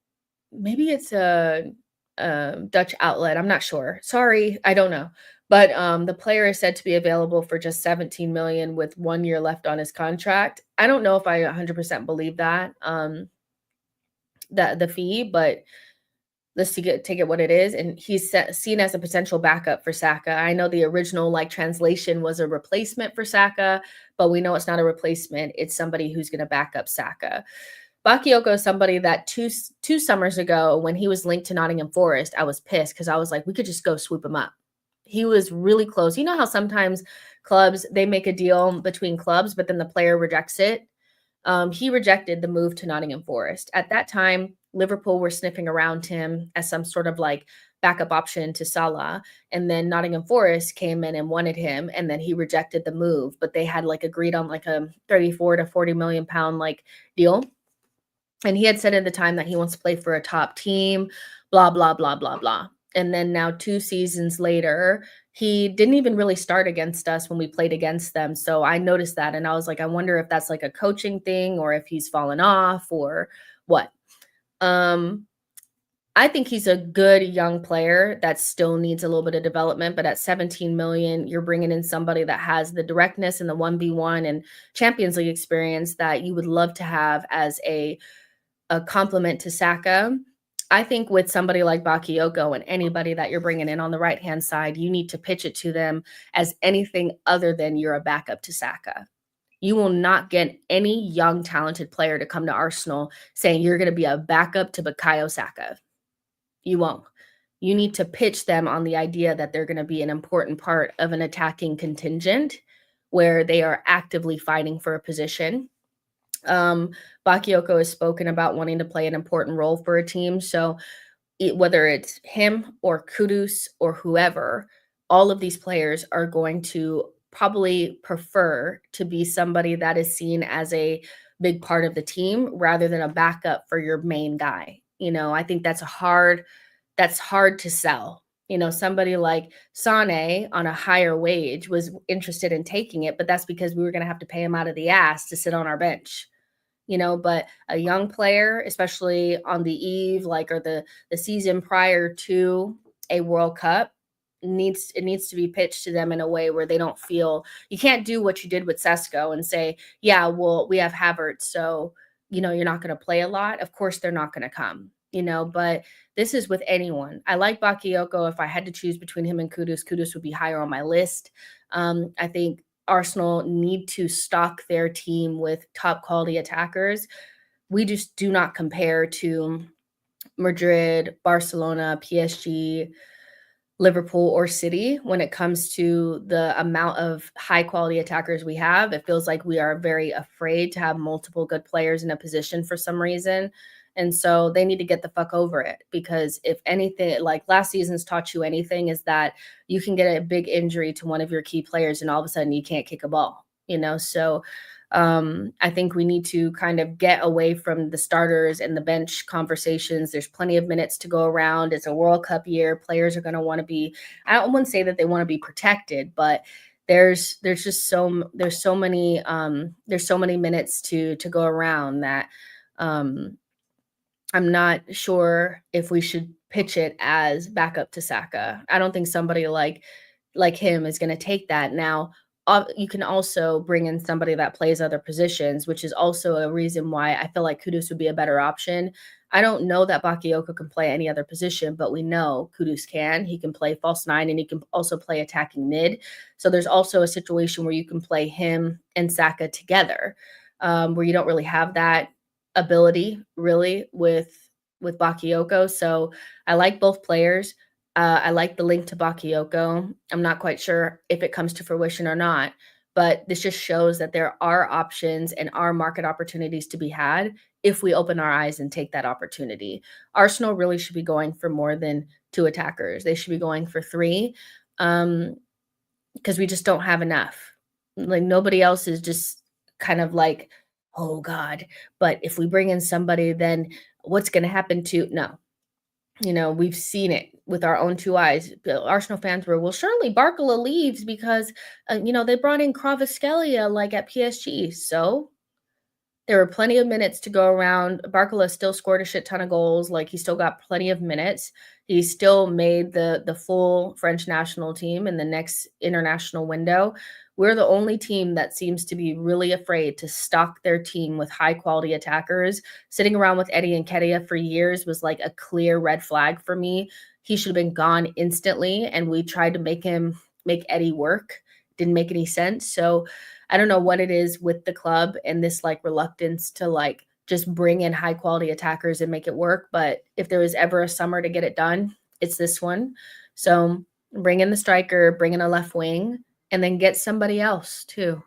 [SPEAKER 1] Maybe it's a Dutch outlet. I'm not sure. Sorry, I don't know. But the player is said to be available for just 17 million with 1 year left on his contract. I don't know if I 100% believe that the fee, but let's take it what it is. And he's seen as a potential backup for Saka. I know the original translation was a replacement for Saka, but we know it's not a replacement. It's somebody who's going to back up Saka. Bakayoko is somebody that two summers ago, when he was linked to Nottingham Forest, I was pissed because I was like, we could just go swoop him up. He was really close. You know how sometimes clubs, they make a deal between clubs, but then the player rejects it? He rejected the move to Nottingham Forest. At that time, Liverpool were sniffing around him as some sort of backup option to Salah. And then Nottingham Forest came in and wanted him. And then he rejected the move, but they had agreed on a 34 to 40 million pound deal. And he had said at the time that he wants to play for a top team, blah, blah, blah, blah, blah. And then now 2 seasons later, he didn't even really start against us when we played against them. So I noticed that and I was like, I wonder if that's like a coaching thing or if he's fallen off or what. Um, I think he's a good young player that still needs a little bit of development, but at 17 million, you're bringing in somebody that has the directness and the 1v1 and Champions League experience that you would love to have as a compliment to Saka. I think with somebody like Bakayoko and anybody that you're bringing in on the right-hand side, you need to pitch it to them as anything other than you're a backup to Saka. You will not get any young, talented player to come to Arsenal saying you're going to be a backup to Bukayo Saka. You won't. You need to pitch them on the idea that they're going to be an important part of an attacking contingent where they are actively fighting for a position. Bakayoko has spoken about wanting to play an important role for a team. So whether it's him or Kudus or whoever, all of these players are going to probably prefer to be somebody that is seen as a big part of the team rather than a backup for your main guy. I think that's hard to sell. Somebody like Sane on a higher wage was interested in taking it, but that's because we were going to have to pay him out of the ass to sit on our bench. But a young player, especially on the eve, like or the season prior to a World Cup, needs to be pitched to them in a way where they don't feel you can't do what you did with Sesko and say, yeah, well, we have Havertz, so you're not going to play a lot. Of course, they're not going to come. But this is with anyone. I like Bakayoko. If I had to choose between him and Kudus would be higher on my list. I think Arsenal need to stock their team with top quality attackers. We just do not compare to Madrid, Barcelona, PSG, Liverpool, or City when it comes to the amount of high quality attackers we have. It feels like we are very afraid to have multiple good players in a position for some reason. And so they need to get the fuck over it, because if anything, like last season's taught you anything, is that you can get a big injury to one of your key players and all of a sudden you can't kick a ball, So I think we need to kind of get away from the starters and the bench conversations. There's plenty of minutes to go around. It's a World Cup year. Players are going to want to be, I wouldn't say that they want to be protected, but there's so many minutes to go around that I'm not sure if we should pitch it as backup to Saka. I don't think somebody like him is going to take that. Now, you can also bring in somebody that plays other positions, which is also a reason why I feel like Kudus would be a better option. I don't know that Bakayoko can play any other position, but we know Kudus can. He can play false nine and he can also play attacking mid. So there's also a situation where you can play him and Saka together, where you don't really have that ability really with Bakayoko. So I like both players. I like the link to Bakayoko. I'm not quite sure if it comes to fruition or not, but this just shows that there are options and are market opportunities to be had if we open our eyes and take that opportunity. Arsenal really should be going for more than 2 attackers. They should be going for 3, because we just don't have enough. Like nobody else is just kind of like, oh God, but if we bring in somebody, then what's going to happen to, no, we've seen it with our own 2 eyes. The Arsenal fans were, well, surely Barcola leaves because, they brought in Kvaratskhelia like at PSG. So there were plenty of minutes to go around. Barcola still scored a shit ton of goals. Like he still got plenty of minutes. He still made the full French national team in the next international window. We're the only team that seems to be really afraid to stock their team with high quality attackers. Sitting around with Eddie Nketiah for years was like a clear red flag for me. He should have been gone instantly, and we tried to make Eddie work. Didn't make any sense. So I don't know what it is with the club and this like reluctance to like just bring in high quality attackers and make it work. But if there was ever a summer to get it done, it's this one. So bring in the striker, bring in a left wing, and then get somebody else too,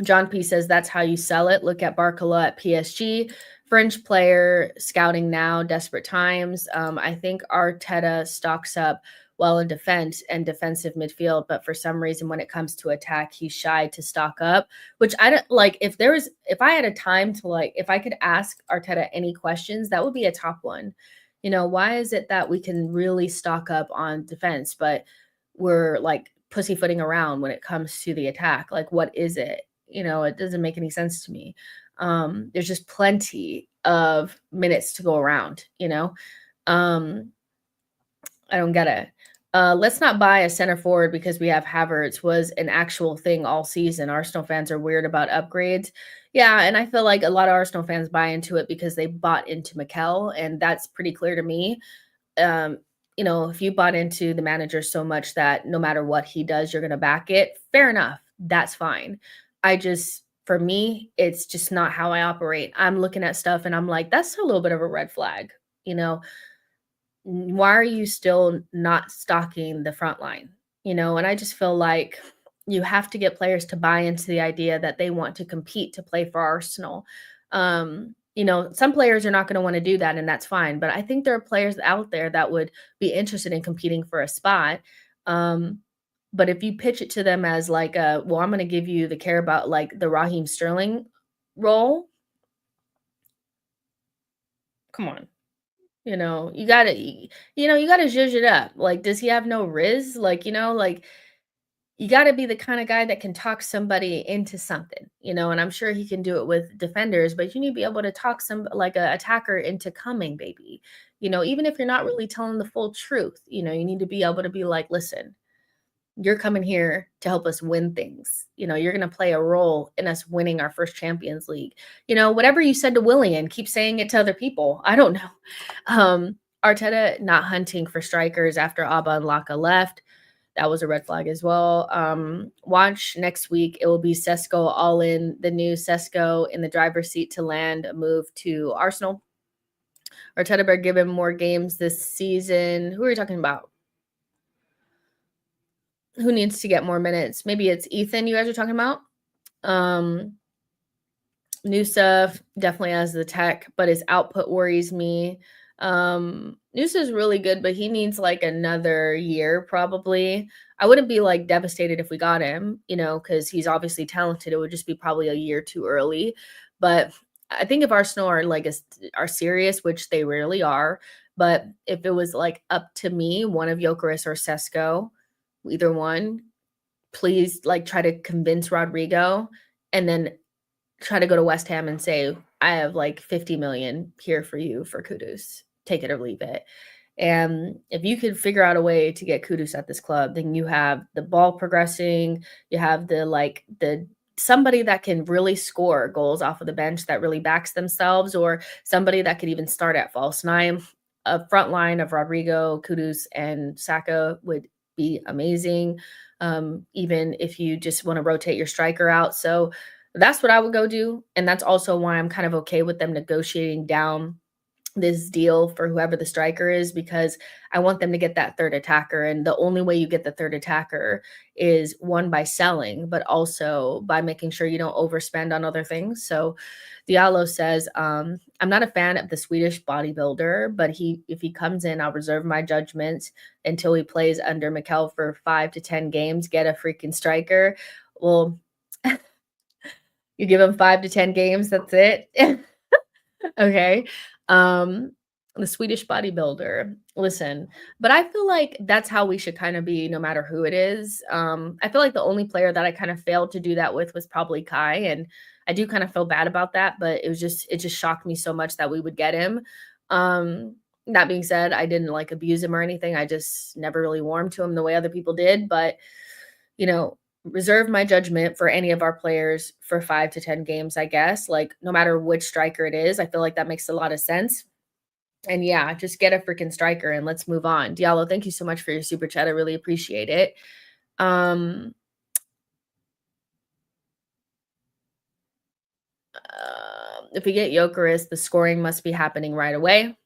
[SPEAKER 1] John P says that's how you sell it. Look at Barcola at PSG. French player scouting now, desperate times. I think Arteta stocks up well in defense and defensive midfield, but for some reason when it comes to attack, he's shy to stock up, which I don't like. If I had a time to like if I could ask Arteta any questions, that would be a top one. Why is it that we can really stock up on defense, but we're like pussyfooting around when it comes to the attack? Like, what is it? It doesn't make any sense to me. There's just plenty of minutes to go around. Um, I don't get it. Let's not buy a center forward because we have Havertz was an actual thing all season. Arsenal fans are weird about upgrades. Yeah, and I feel like a lot of Arsenal fans buy into it because they bought into Mikel, and that's pretty clear to me. um, if you bought into the manager so much that no matter what he does, you're going to back it, fair enough. That's fine. For me, it's just not how I operate. I'm looking at stuff and I'm like, that's a little bit of a red flag. You know, why are you still not stocking the front line? And I just feel like you have to get players to buy into the idea that they want to compete to play for Arsenal. Some players are not going to want to do that, and that's fine. But I think there are players out there that would be interested in competing for a spot. Um, but if you pitch it to them as like, well, I'm going to give you the care about like the Raheem Sterling role, come on. You gotta zhuzh it up. Like, does he have no riz? Like, you gotta be the kind of guy that can talk somebody into something. And I'm sure he can do it with defenders, but you need to be able to talk some like a attacker into coming, baby. Even if you're not really telling the full truth, you need to be able to be like, listen, you're coming here to help us win things. You're going to play a role in us winning our first Champions League. Whatever you said to Willian, keep saying it to other people. I don't know. Arteta not hunting for strikers after Abba and Laka left. That was a red flag as well. Watch next week. It will be Sesko all in, the new Sesko in the driver's seat to land a move to Arsenal. Arteta better give him more games this season. Who are you talking about? Who needs to get more minutes? Maybe it's Ethan you guys are talking about. New stuff definitely has the tech, but his output worries me. Noosa is really good, but he needs like another year probably. I wouldn't be like devastated if we got him, because he's obviously talented. It would just be probably a year too early. But I think if Arsenal are serious, which they rarely are, but if it was like up to me, one of Gyokeres or Sesko, either one, please like try to convince Rodrigo and then try to go to West Ham and say, I have like 50 million here for you for Kudus. Take it or leave it. And if you could figure out a way to get Kudus at this club, then you have the ball progressing, you have the somebody that can really score goals off of the bench that really backs themselves, or somebody that could even start at false nine. A front line of Rodrigo, Kudus, and Saka would be amazing. Even if you just want to rotate your striker out. So that's what I would go do. And that's also why I'm kind of okay with them negotiating down this deal for whoever the striker is, because I want them to get that third attacker. And the only way you get the third attacker is one, by selling, but also by making sure you don't overspend on other things. So Diallo says, I'm not a fan of the Swedish bodybuilder, but if he comes in, I'll reserve my judgment until he plays under Mikel for 5 to 10 games, get a freaking striker. Well, you give him 5 to 10 games, that's it. Okay. Um, the Swedish bodybuilder. Listen, but I feel like that's how we should kind of be no matter who it is. I feel like the only player that I kind of failed to do that with was probably Kai, and I do kind of feel bad about that, but it just shocked me so much that we would get him. That being said, I didn't like abuse him or anything. I just never really warmed to him the way other people did, but reserve my judgment for any of our players for 5 to 10 games, I guess. Like, no matter which striker it is, I feel like that makes a lot of sense. And yeah, just get a freaking striker and let's move on. Diallo, thank you so much for your super chat. I really appreciate it. If we get Gyokeres, the scoring must be happening right away.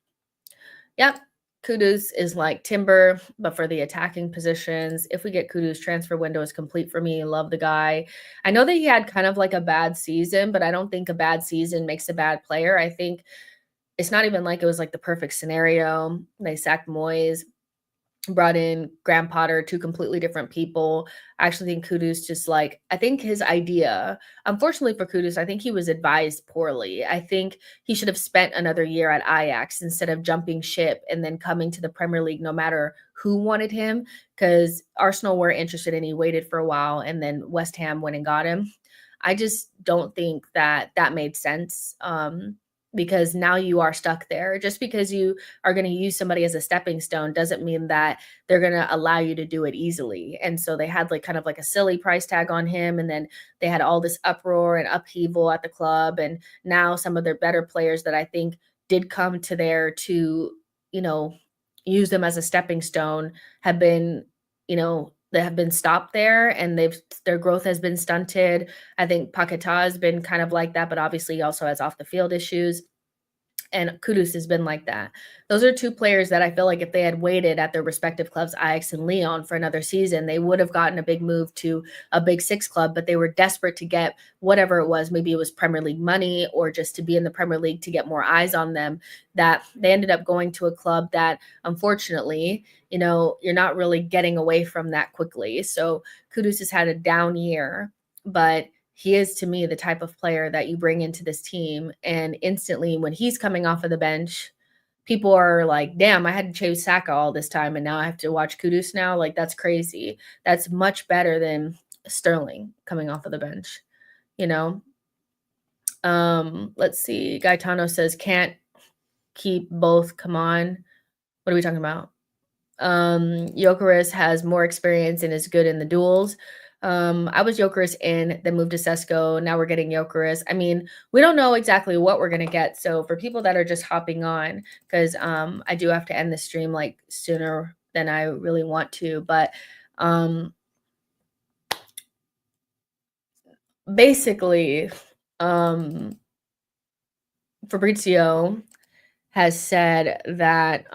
[SPEAKER 1] Yep. Kudus is like Timber, but for the attacking positions. If we get Kudus, transfer window is complete for me. Love the guy. I know that he had kind of like a bad season, but I don't think a bad season makes a bad player. I think it's not even like it was like the perfect scenario. They sacked Moyes. brought in Graham Potter, two completely different people. I actually think Kudus just like I think his idea, unfortunately for Kudus, I think he was advised poorly. I think he should have spent another year at Ajax instead of jumping ship and then coming to the Premier League no matter who wanted him, because Arsenal were interested and he waited for a while and then West Ham went and got him. I just don't think that that made sense. Because now you are stuck there. Just because you are going to use somebody as a stepping stone doesn't mean that they're going to allow you to do it easily. And so they had like kind of like a silly price tag on him. And then they had all this uproar and upheaval at the club. And now some of their better players that I think did come to there to, you know, use them as a stepping stone have been, they have been stopped there and their growth has been stunted. I think Paketa has been kind of like that, but obviously he also has off the field issues, and Kudus has been like that. Those are two players that I feel like if they had waited at their respective clubs, Ajax and Lyon, for another season, they would have gotten a big move to a big six club, but they were desperate to get whatever it was. Maybe it was Premier League money or just to be in the Premier League to get more eyes on them, that they ended up going to a club that unfortunately, you're not really getting away from that quickly. So Kudus has had a down year, but he is to me the type of player that you bring into this team and instantly when he's coming off of the bench, people are like, damn, I had to chase Saka all this time and now I have to watch Kudus now. Like, that's crazy. That's much better than Sterling coming off of the bench, you know? Let's see. Gaetano says, can't keep both. Come on. What are we talking about? Gyokeres has more experience and is good in the duels. I was Gyokeres in, then moved to Sesko. Now we're getting Gyokeres. I mean, we don't know exactly what we're gonna get. So for people that are just hopping on, because I do have to end the stream like sooner than I really want to, but basically, Fabrizio has said that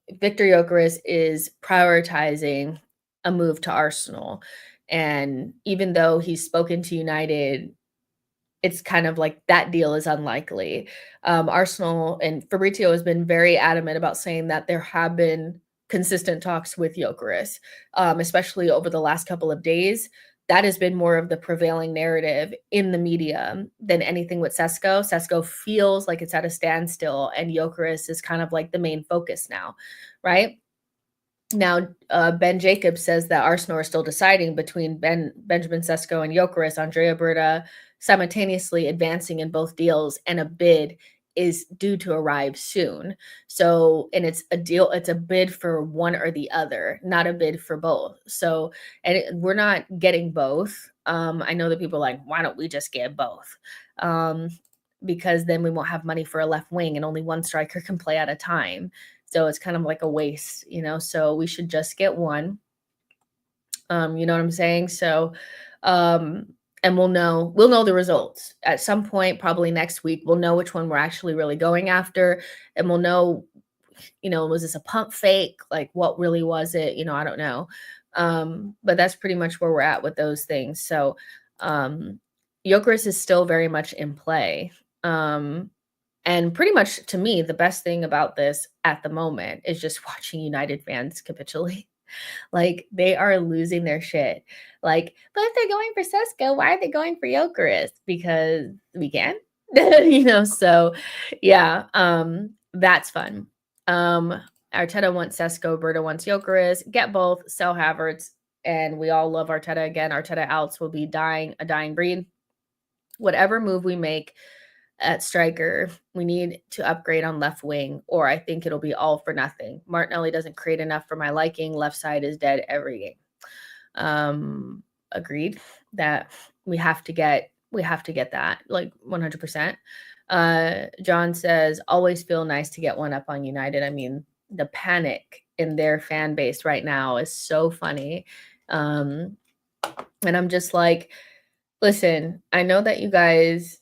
[SPEAKER 1] Victor Gyokeres is prioritizing a move to Arsenal. And even though he's spoken to United, it's kind of like that deal is unlikely. Arsenal and Fabrizio has been very adamant about saying that there have been consistent talks with Gyokeres, especially over the last couple of days. That has been more of the prevailing narrative in the media than anything with Sesko. Sesko feels like it's at a standstill, and Gyokeres is kind of like the main focus now, right? Now, Ben Jacobs says that Arsenal are still deciding between Benjamin Sesko and Gyokeres. Andrea Berta simultaneously advancing in both deals, and a bid is due to arrive soon. So, and it's a deal, it's a bid for one or the other, not a bid for both. So, we're not getting both. I know that people are like, why don't we just get both? Because then we won't have money for a left wing and only one striker can play at a time. So it's kind of like a waste, so we should just get one. You know what I'm saying? So, and we'll know the results at some point, probably next week. We'll know which one we're actually really going after, and we'll know, was this a pump fake? Like, what really was it? I don't know. But that's pretty much where we're at with those things. So, Gyokeres is still very much in play. And pretty much to me, the best thing about this at the moment is just watching United fans capitulate. Like, they are losing their shit. Like, but if they're going for Sesko, why are they going for Gyokeres? Because we can. So yeah, that's fun. Arteta wants Sesko, Berta wants Gyokeres. Get both, sell Havertz, and we all love Arteta again. Arteta outs will be a dying breed. Whatever move we make at striker, we need to upgrade on left wing, or I think it'll be all for nothing. Martinelli doesn't create enough for my liking. Left side is dead every game. Agreed that we have to get that, like 100%. John says, always feel nice to get one up on United. I mean, the panic in their fan base right now is so funny. And I'm just like, listen, I know that you guys,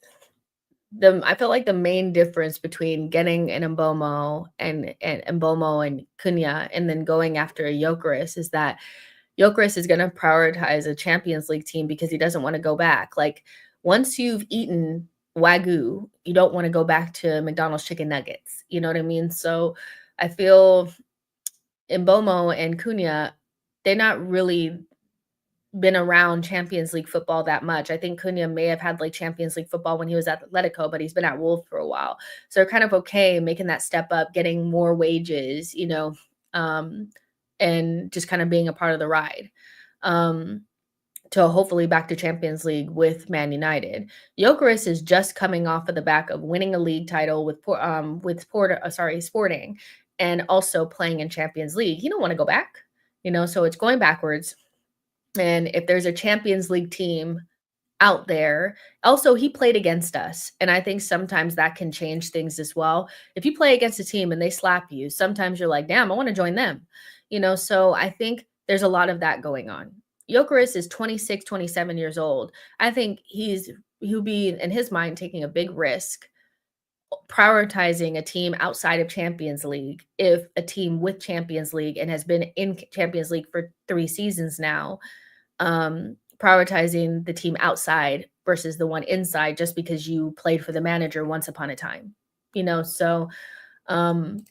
[SPEAKER 1] I feel like the main difference between getting an Mbomo and Mbomo and Cunha and then going after a Gyokeres is that Gyokeres is going to prioritize a Champions League team because he doesn't want to go back. Like, once you've eaten Wagyu, you don't want to go back to McDonald's chicken nuggets. You know what I mean? So I feel Mbomo and Cunha, they're not really been around Champions League football that much. I think Cunha may have had like Champions League football when he was at Atletico, but he's been at Wolves for a while. So they're kind of okay making that step up, getting more wages, um, and just kind of being a part of the ride. Um, to hopefully back to Champions League with Man United. Gyokeres is just coming off of the back of winning a league title Sporting, and also playing in Champions League. He don't want to go back, so it's going backwards. And if there's a Champions League team out there, also he played against us, and I think sometimes that can change things as well. If you play against a team and they slap you, sometimes you're like, "Damn, I want to join them." So I think there's a lot of that going on. Gyökeres is 26, 27 years old. I think he'll be in his mind taking a big risk prioritizing a team outside of Champions League if a team with Champions League and has been in Champions League for 3 seasons now, prioritizing the team outside versus the one inside just because you played for the manager once upon a time. So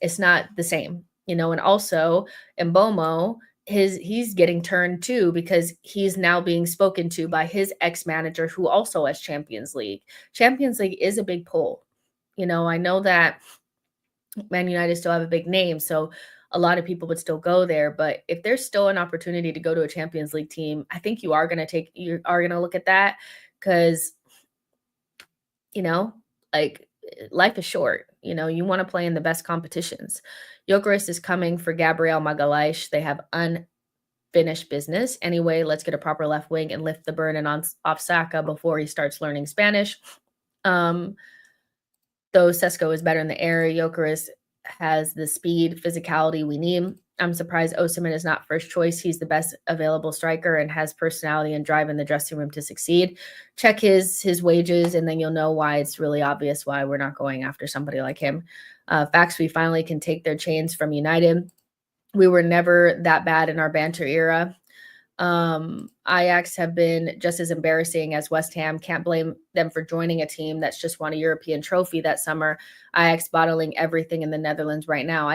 [SPEAKER 1] it's not the same, and also Mbomo, he's getting turned too because he's now being spoken to by his ex-manager who also has Champions League. Champions League is a big pull. I know that Man United still have a big name, so a lot of people would still go there. But if there's still an opportunity to go to a Champions League team, I think you are gonna look at that because you know, like life is short. You want to play in the best competitions. Gyökeres is coming for Gabriel Magalhaes. They have unfinished business. Anyway, let's get a proper left wing and lift the burden off Saka before he starts learning Spanish. Um, Though Sesko is better in the air, Gyökeres has the speed, physicality we need. I'm surprised Osimhen is not first choice. He's the best available striker and has personality and drive in the dressing room to succeed. Check his wages, and then you'll know why it's really obvious why we're not going after somebody like him. Facts, we finally can take their chains from United. We were never that bad in our banter era. Ajax have been just as embarrassing as West Ham. Can't blame them for joining a team that's just won a European trophy that summer. Ajax bottling everything in the Netherlands right now.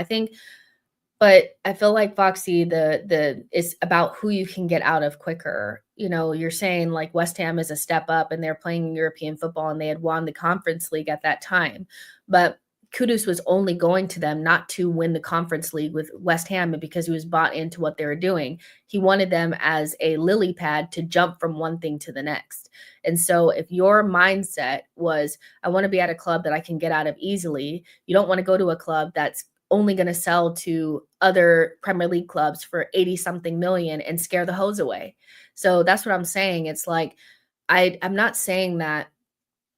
[SPEAKER 1] But I feel like Foxy, it's about who you can get out of quicker. You're saying like West Ham is a step up and they're playing European football and they had won the Conference League at that time. But Kudus was only going to them not to win the Conference League with West Ham because he was bought into what they were doing. He wanted them as a lily pad to jump from one thing to the next. And so if your mindset was, I want to be at a club that I can get out of easily, you don't want to go to a club that's only going to sell to other Premier League clubs for 80 something million and scare the hose away. So that's what I'm saying. It's like, I'm not saying that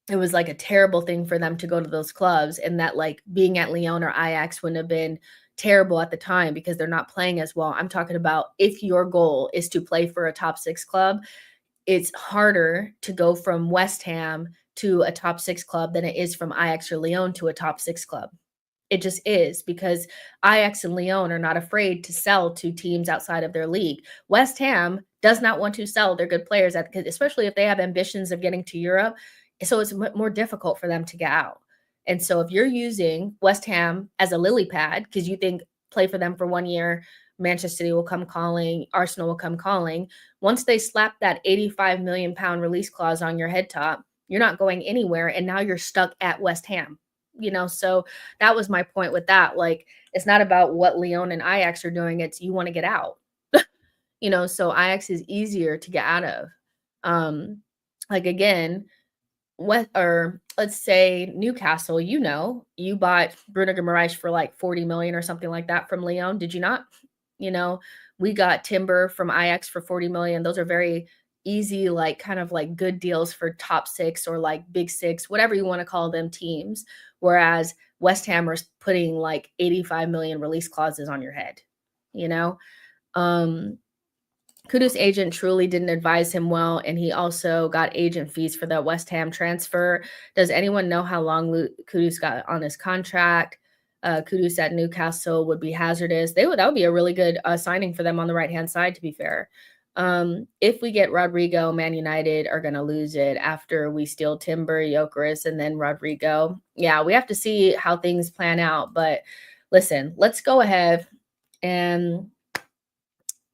[SPEAKER 1] it was like a terrible thing for them to go to those clubs and that like being at Lyon or Ajax wouldn't have been terrible at the time because they're not playing as well. I'm talking about if your goal is to play for a top 6 club, it's harder to go from West Ham to a top 6 club than it is from Ajax or Lyon to a top 6 club. It just is because Ajax and Lyon are not afraid to sell to teams outside of their league. West Ham does not want to sell their good players, especially if they have ambitions of getting to Europe. So it's more difficult for them to get out. And so if you're using West Ham as a lily pad because you think play for them for 1 year, Manchester City will come calling, Arsenal will come calling. Once they slap that 85 million pound release clause on your head top, you're not going anywhere. And now you're stuck at West Ham. So that was my point with that. Like, it's not about what Lyon and Ajax are doing. It's you want to get out, so Ajax is easier to get out of. Like again, let's say Newcastle, you bought Bruno Guimaraes for like 40 million or something like that from Lyon. Did you not? We got Timber from Ajax for 40 million. Those are very easy, like kind of like good deals for top 6 or like big 6, whatever you want to call them teams. Whereas West Ham is putting like 85 million release clauses on your head, Kudus' agent truly didn't advise him well, and he also got agent fees for the West Ham transfer. Does anyone know how long Kudus got on his contract? Kudus at Newcastle would be hazardous. That would be a really good signing for them on the right-hand side, to be fair. If we get Rodrigo, Man United are going to lose it after we steal Timber, Gyökeres, and then Rodrigo. Yeah, we have to see how things plan out. But listen, let's go ahead and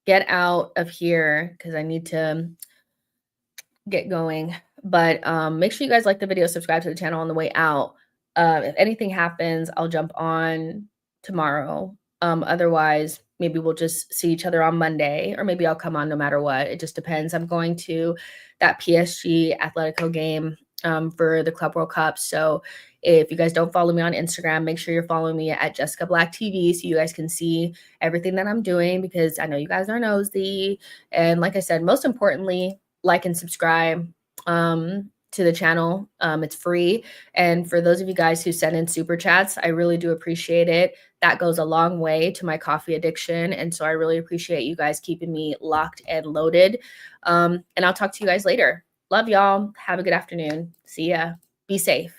[SPEAKER 1] get out of here because I need to get going. But make sure you guys like the video, subscribe to the channel on the way out. If anything happens, I'll jump on tomorrow. Otherwise, maybe we'll just see each other on Monday, or maybe I'll come on no matter what. It just depends. I'm going to that PSG Atletico game for the Club World Cup. So if you guys don't follow me on Instagram, make sure you're following me at Jessica Black TV so you guys can see everything that I'm doing, because I know you guys are nosy. And like I said, most importantly, like and subscribe to the channel. It's free. And for those of you guys who send in super chats, I really do appreciate it. That goes a long way to my coffee addiction. And so I really appreciate you guys keeping me locked and loaded. And I'll talk to you guys later. Love y'all. Have a good afternoon. See ya. Be safe.